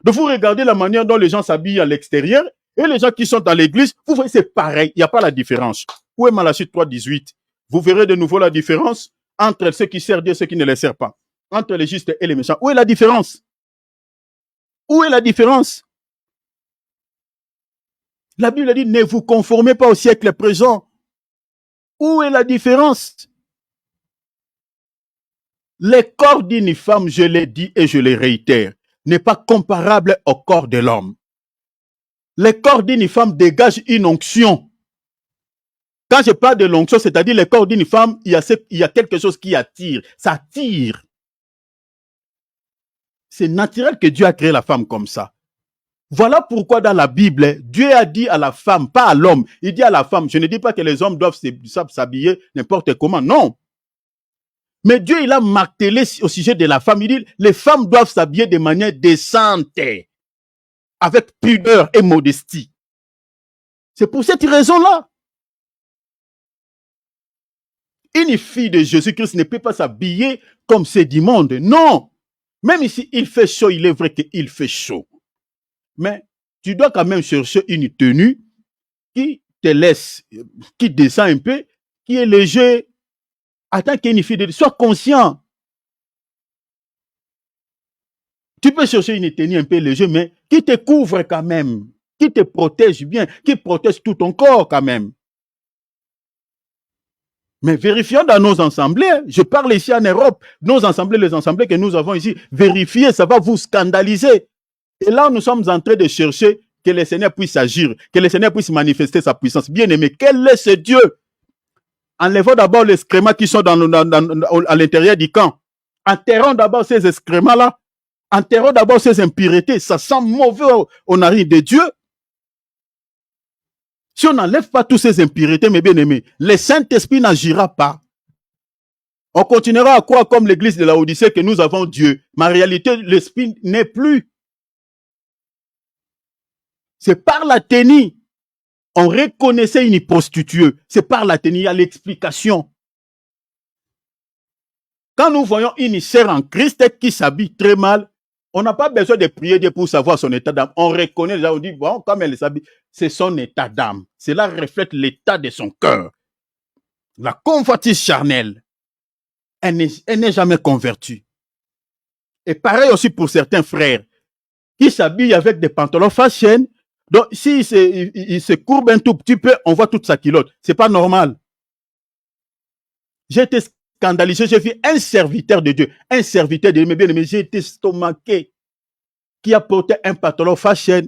De vous regarder la manière dont les gens s'habillent à l'extérieur et les gens qui sont dans l'église, vous voyez, c'est pareil. Il n'y a pas la différence. Où est Malachie 3:18? Vous verrez de nouveau la différence entre ceux qui servent Dieu et ceux qui ne les servent pas. Entre les justes et les méchants. Où est la différence? Où est la différence? La Bible dit, ne vous conformez pas au siècle présent. Où est la différence? Le corps d'une femme, je l'ai dit et je le réitère, n'est pas comparable au corps de l'homme. Le corps d'une femme dégage une onction. Quand je parle de l'onction, c'est-à-dire le corps d'une femme, il y a quelque chose qui attire. Ça tire. C'est naturel que Dieu a créé la femme comme ça. Voilà pourquoi dans la Bible, Dieu a dit à la femme, pas à l'homme. Il dit à la femme, je ne dis pas que les hommes doivent s'habiller n'importe comment, non. Mais Dieu, il a martelé au sujet de la femme. Il dit, les femmes doivent s'habiller de manière décente, avec pudeur et modestie. C'est pour cette raison-là. Une fille de Jésus-Christ ne peut pas s'habiller comme c'est du monde. Non. Même ici, il fait chaud, il est vrai qu'il fait chaud. Mais tu dois quand même chercher une tenue qui te laisse, qui descend un peu, qui est léger, En tant qu'une fille de Dieu, sois conscient. Tu peux chercher une tenue un peu légère, mais qui te couvre quand même, qui te protège bien, qui protège tout ton corps quand même. Mais vérifions dans nos assemblées, je parle ici en Europe, nos assemblées, les assemblées que nous avons ici, vérifiez, ça va vous scandaliser. Et là, nous sommes en train de chercher que le Seigneur puisse agir, que le Seigneur puisse manifester sa puissance. Bien aimé, quel est ce Dieu? Enlevons d'abord les excréments qui sont à l'intérieur du camp. Enterrons d'abord ces excréments-là. Enterrons d'abord ces impuretés. Ça sent mauvais aux narines de Dieu. Si on n'enlève pas toutes ces impuretés, mes bien-aimés, le Saint-Esprit n'agira pas. On continuera à croire comme l'église de Laodicée que nous avons Dieu. Mais en réalité, l'Esprit n'est plus. C'est par la tenue. On reconnaissait une prostituée. C'est par la tenue, il y a l'explication. Quand nous voyons une sœur en Christ qui s'habille très mal, on n'a pas besoin de prier Dieu pour savoir son état d'âme. On reconnaît déjà, on dit, bon, comme elle s'habille, c'est son état d'âme. Cela reflète l'état de son cœur. La convoitise charnelle, elle n'est jamais convertie. Et pareil aussi pour certains frères qui s'habillent avec des pantalons fashion. Donc, s'il se courbe un tout petit peu, on voit toute sa culotte. C'est pas normal. J'ai été scandalisé, j'ai vu un serviteur de Dieu, mes bien-aimés, j'ai été stomaqué, qui a porté un pantalon fashion.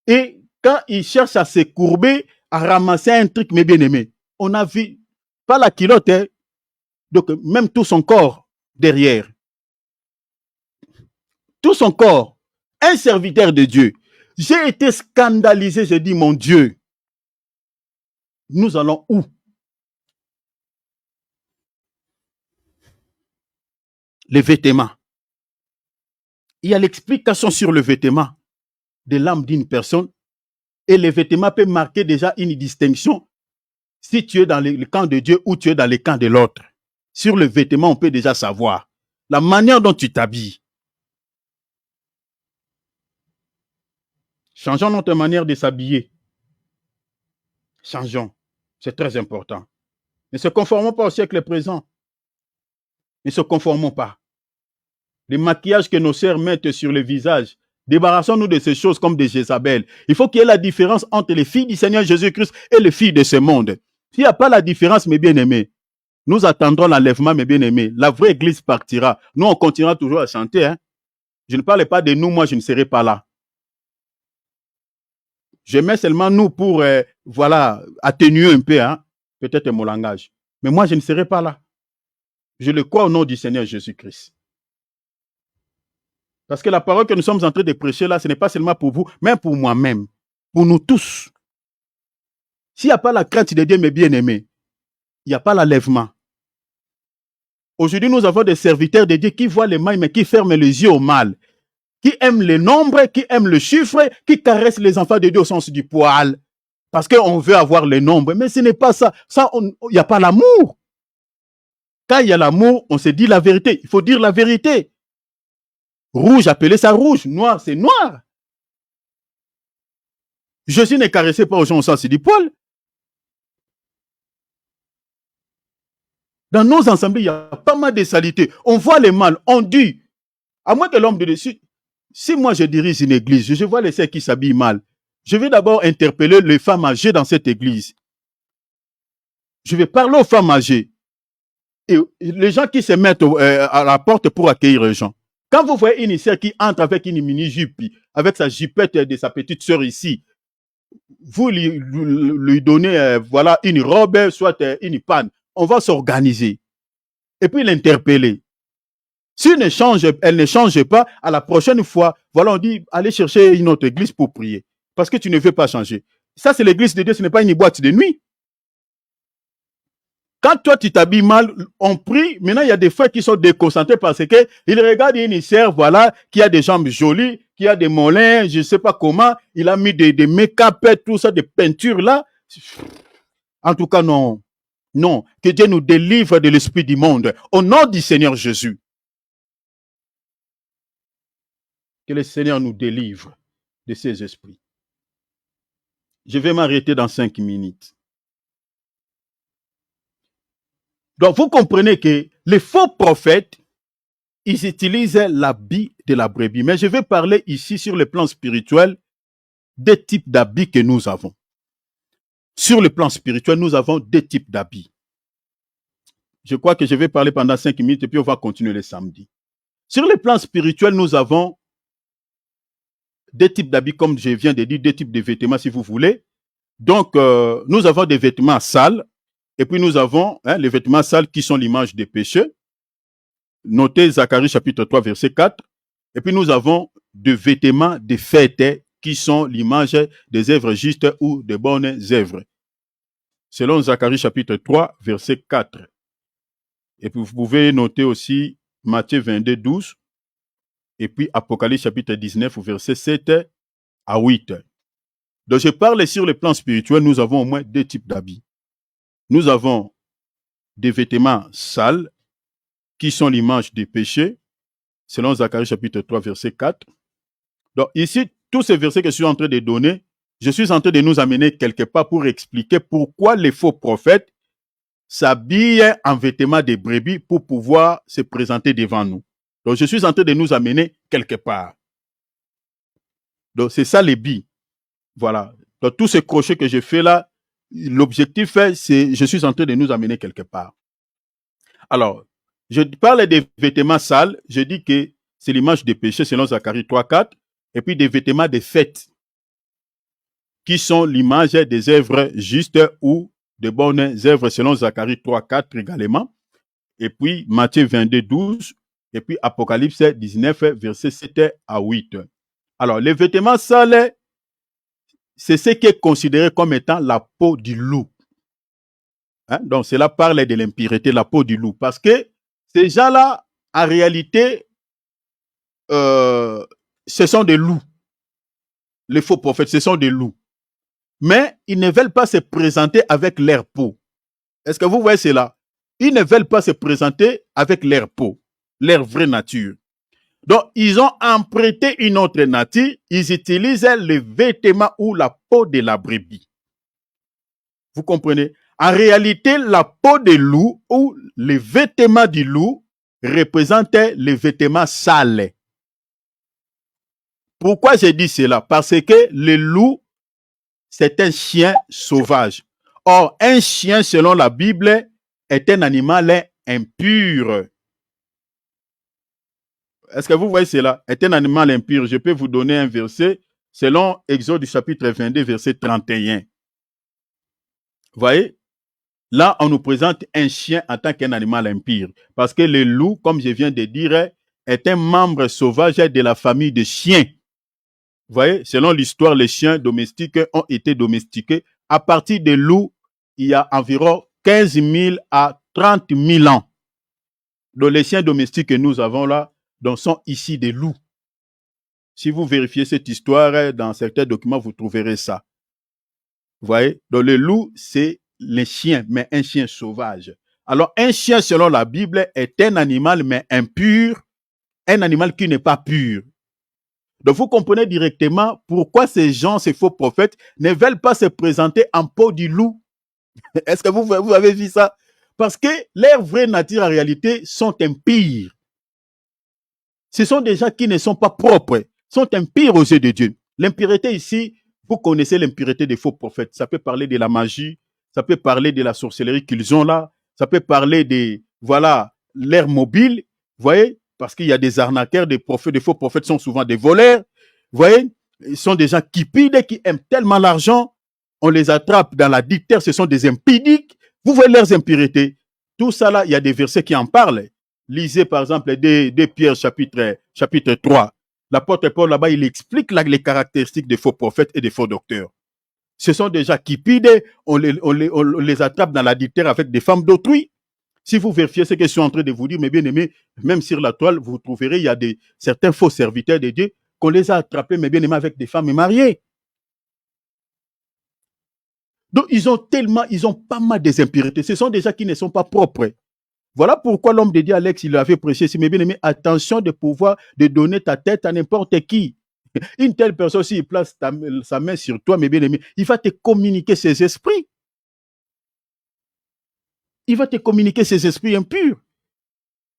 Et quand il cherche à se courber, à ramasser un truc, mes bien-aimés, on a vu, pas la culotte, hein, donc même tout son corps derrière. Tout son corps. Un serviteur de Dieu. J'ai été scandalisé, j'ai dit, mon Dieu, nous allons où? Les vêtements. Il y a l'explication sur le vêtement de l'âme d'une personne. Et les vêtements peuvent marquer déjà une distinction si tu es dans le camp de Dieu ou tu es dans le camp de l'autre. Sur le vêtement, on peut déjà savoir la manière dont tu t'habilles. Changeons notre manière de s'habiller. Changeons. C'est très important. Ne se conformons pas au siècle présent. Ne se conformons pas. Les maquillages que nos sœurs mettent sur le visage, débarrassons-nous de ces choses comme des Jézabel. Il faut qu'il y ait la différence entre les filles du Seigneur Jésus-Christ et les filles de ce monde. S'il n'y a pas la différence, mes bien-aimés, nous attendrons l'enlèvement, mes bien-aimés. La vraie église partira. Nous, on continuera toujours à chanter. Hein? Je ne parle pas de nous, moi, je ne serai pas là. Je mets seulement nous pour, voilà, atténuer un peu, hein? Peut-être mon langage. Mais moi, je ne serai pas là. Je le crois au nom du Seigneur Jésus-Christ. Parce que la parole que nous sommes en train de prêcher là, ce n'est pas seulement pour vous, mais pour moi-même, pour nous tous. S'il n'y a pas la crainte de Dieu, mes bien-aimés, il n'y a pas l'enlèvement. Aujourd'hui, nous avons des serviteurs de Dieu qui voient le mal, mais qui ferment les yeux au mal, qui aiment les nombres, qui aiment le chiffre, qui caressent les enfants de Dieu au sens du poil, parce qu'on veut avoir les nombres. Mais ce n'est pas ça. Ça, il n'y a pas l'amour. Quand il y a l'amour, on se dit la vérité. Il faut dire la vérité. Rouge, appelez ça rouge. Noir, c'est noir. Jésus ne caressait pas aux gens au sens du poil. Dans nos assemblées, il y a pas mal de saleté. On voit les mal, on dit. À moins que l'homme de dessus. Si moi je dirige une église, je vois les sœurs qui s'habillent mal. Je vais d'abord interpeller les femmes âgées dans cette église. Je vais parler aux femmes âgées. Et les gens qui se mettent à la porte pour accueillir les gens. Quand vous voyez une sœur qui entre avec une mini-jupe, avec sa jupette de sa petite sœur ici, vous lui donnez voilà, une robe, soit une panne. On va s'organiser. Et puis l'interpeller. Si elle ne change pas, à la prochaine fois, voilà, on dit, allez chercher une autre église pour prier. Parce que tu ne veux pas changer. Ça, c'est l'église de Dieu, ce n'est pas une boîte de nuit. Quand toi, tu t'habilles mal, on prie. Maintenant, il y a des frères qui sont déconcentrés parce qu'ils regardent une sœur, voilà, qui a des jambes jolies, qui a des mollets, je ne sais pas comment. Il a mis des make-up, tout ça, des peintures là. En tout cas, non. Non. Que Dieu nous délivre de l'esprit du monde. Au nom du Seigneur Jésus. Que le Seigneur nous délivre de ces esprits. Je vais m'arrêter dans 5 minutes. Donc, vous comprenez que les faux prophètes, ils utilisent l'habit de la brebis. Mais je vais parler ici sur le plan spirituel des types d'habits que nous avons. Sur le plan spirituel, nous avons deux types d'habits. Je crois que je vais parler pendant 5 minutes et puis on va continuer le samedi. Sur le plan spirituel, nous avons deux types d'habits, comme je viens de dire, deux types de vêtements si vous voulez. Donc, nous avons des vêtements sales et puis nous avons les vêtements sales qui sont l'image des péchés. Notez Zacharie chapitre 3, verset 4. Et puis nous avons des vêtements de fête qui sont l'image des œuvres justes ou des bonnes œuvres. Selon Zacharie chapitre 3, verset 4. Et puis vous pouvez noter aussi Matthieu 22, 12. Et puis Apocalypse chapitre 19, verset 7 à 8. Donc je parle sur le plan spirituel, nous avons au moins deux types d'habits. Nous avons des vêtements sales qui sont l'image des péchés, selon Zacharie chapitre 3, verset 4. Donc ici, tous ces versets que je suis en train de donner, je suis en train de nous amener quelque part pour expliquer pourquoi les faux prophètes s'habillent en vêtements de brebis pour pouvoir se présenter devant nous. Donc je suis en train de nous amener quelque part. Donc c'est ça les billes. Voilà. Donc tous ces crochets que je fais là, l'objectif c'est je suis en train de nous amener quelque part. Alors, je parle des vêtements sales, je dis que c'est l'image des péchés selon Zacharie 3, 4, et puis des vêtements de fête qui sont l'image des œuvres justes ou de bonnes œuvres selon Zacharie 3, 4 également, et puis Matthieu 22, 12, et puis Apocalypse 19, verset 7 à 8. Alors, les vêtements sales, c'est ce qui est considéré comme étant la peau du loup. Donc, cela parle de l'impureté, la peau du loup. Parce que ces gens-là, en réalité, ce sont des loups. Les faux prophètes, ce sont des loups. Mais ils ne veulent pas se présenter avec leur peau. Est-ce que vous voyez cela? Ils ne veulent pas se présenter avec leur peau, leur vraie nature. Donc, ils ont emprunté une autre nature. Ils utilisent les vêtements ou la peau de la brebis. Vous comprenez? En réalité, la peau de loup ou les vêtements du loup représentaient les vêtements sales. Pourquoi j'ai dit cela? Parce que le loup, c'est un chien sauvage. Or, un chien, selon la Bible, est un animal impur. Est-ce que vous voyez cela? Est un animal impur. Je peux vous donner un verset selon Exode chapitre 22, verset 31. Vous voyez? Là, on nous présente un chien en tant qu'un animal impur. Parce que le loup, comme je viens de dire, est un membre sauvage de la famille des chiens. Vous voyez, selon l'histoire, les chiens domestiques ont été domestiqués. À partir des loups, il y a environ 15 000 à 30 000 ans. Donc, les chiens domestiques que nous avons là donc, sont ici des loups. Si vous vérifiez cette histoire, dans certains documents, vous trouverez ça. Vous voyez, donc le loup, c'est les chiens, mais un chien sauvage. Alors, un chien, selon la Bible, est un animal, mais impur, un animal qui n'est pas pur. Donc, vous comprenez directement pourquoi ces gens, ces faux prophètes, ne veulent pas se présenter en peau du loup. Est-ce que vous avez vu ça? Parce que leurs vraies natures, en réalité, sont impures. Ce sont des gens qui ne sont pas propres, sont impurs aux yeux de Dieu. L'impureté ici, vous connaissez l'impureté des faux prophètes. Ça peut parler de la magie, ça peut parler de la sorcellerie qu'ils ont là, ça peut parler de, voilà, l'air mobile, vous voyez, parce qu'il y a des arnaqueurs, des prophètes, des faux prophètes sont souvent des voleurs, vous voyez, ils sont des gens cupides qui aiment tellement l'argent, on les attrape dans la dite terre, ce sont des impudiques, vous voyez leurs impuretés. Tout ça là, il y a des versets qui en parlent. Lisez par exemple de Pierre chapitre 3. L'apôtre Paul là-bas, il explique là, les caractéristiques des faux prophètes et des faux docteurs. Ce sont des gens cupides, on les attrape dans la dite terre avec des femmes d'autrui. Si vous vérifiez ce que je suis en train de vous dire, mes bien-aimés, même sur la toile, vous trouverez, il y a certains faux serviteurs de Dieu qu'on les a attrapés, mes bien-aimés, avec des femmes mariées. Donc, ils ont pas mal des impuretés. Ce sont des gens qui ne sont pas propres. Voilà pourquoi l'homme de Dieu, Alex, il avait prêché, mes bien-aimés, attention de pouvoir de donner ta tête à n'importe qui. Une telle personne, s'il place sa main sur toi, mes bien-aimés, il va te communiquer ses esprits. il va te communiquer ces esprits impurs.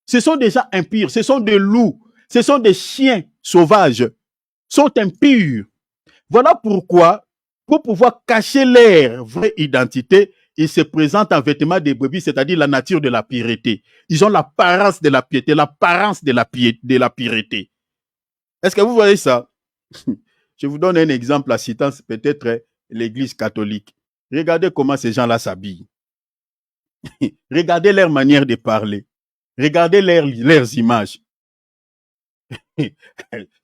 Ce sont des gens impurs, ce sont des loups, ce sont des chiens sauvages, sont impurs. Voilà pourquoi, pour pouvoir cacher leur vraie identité, ils se présentent en vêtements de brebis, c'est-à-dire la nature de la pureté. Ils ont l'apparence de la piété, l'apparence de la pureté. Est-ce que vous voyez ça? Je vous donne un exemple à citant peut-être l'Église catholique. Regardez comment ces gens-là s'habillent. Regardez leur manière de parler. Regardez leurs images.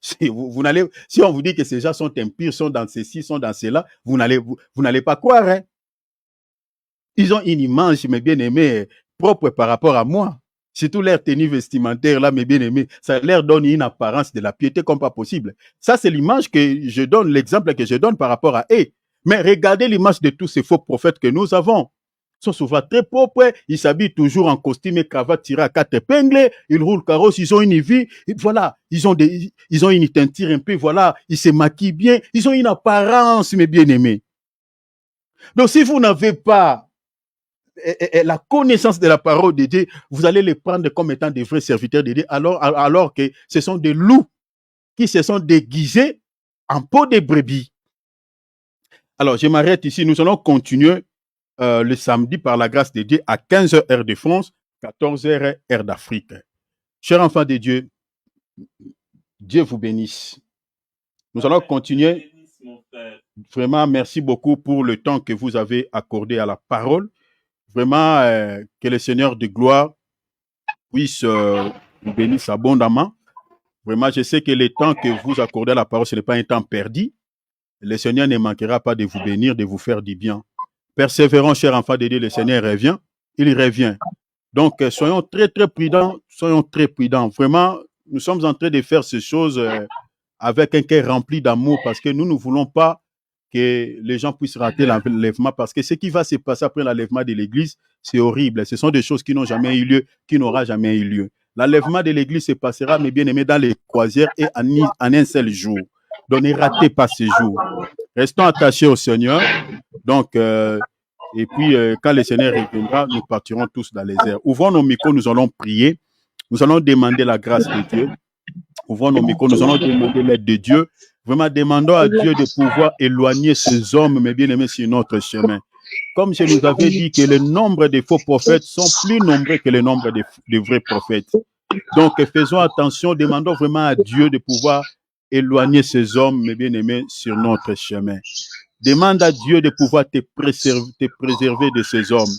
si on vous dit que ces gens sont impurs, sont dans ceci, sont dans cela, vous n'allez pas croire. Hein? Ils ont une image, mes bien-aimés, propre par rapport à moi. Surtout leur tenue vestimentaire, là, mes bien-aimés, ça leur donne une apparence de la piété comme pas possible. Ça, c'est l'image que je donne, l'exemple que je donne par rapport à eux. Mais regardez l'image de tous ces faux prophètes que nous avons. Ils sont souvent très propres, ils s'habillent toujours en costume et cravate tirée à 4 épingles, ils roulent carrosse, ils ont une vie, voilà, ils ont une teinture un peu, voilà, ils se maquillent bien, ils ont une apparence, mes bien-aimés. Donc, si vous n'avez pas la connaissance de la parole de Dieu, vous allez les prendre comme étant des vrais serviteurs de Dieu, alors que ce sont des loups qui se sont déguisés en peau de brebis. Alors, je m'arrête ici. Nous allons continuer le samedi par la grâce de Dieu à 15h heure de France, 14h heure d'Afrique. Chers enfants de Dieu, Dieu vous bénisse. Nous allons continuer. Vraiment, merci beaucoup pour le temps que vous avez accordé à la parole. Vraiment, que le Seigneur de gloire puisse vous bénir abondamment. Vraiment, je sais que le temps que vous accordez à la parole, ce n'est pas un temps perdu. Le Seigneur ne manquera pas de vous bénir, de vous faire du bien. Persévérons, chers enfants de Dieu, le Seigneur revient. Il revient. Donc, soyons très, très prudents. Soyons très prudents. Vraiment, nous sommes en train de faire ces choses avec un cœur rempli d'amour parce que nous ne voulons pas que les gens puissent rater l'enlèvement parce que ce qui va se passer après l'enlèvement de l'Église, c'est horrible. Ce sont des choses qui n'ont jamais eu lieu, qui n'aura jamais eu lieu. L'enlèvement de l'Église se passera, mes bien-aimés, dans les croisières et en un seul jour. Donc, ne ratez pas ce jour. Restons attachés au Seigneur. Donc, et puis, quand le Seigneur reviendra, nous partirons tous dans les airs. Ouvrons nos micros, nous allons prier. Nous allons demander la grâce de Dieu. Ouvrons nos micros, nous allons demander l'aide de Dieu. Vraiment, demandons à Dieu de pouvoir éloigner ces hommes, mes bien-aimés, sur notre chemin. Comme je nous avais dit que le nombre de faux prophètes sont plus nombreux que le nombre de vrais prophètes. Donc, faisons attention, demandons vraiment à Dieu de pouvoir éloigner ces hommes, mes bien-aimés, sur notre chemin. Demande à Dieu de pouvoir te préserver de ces hommes.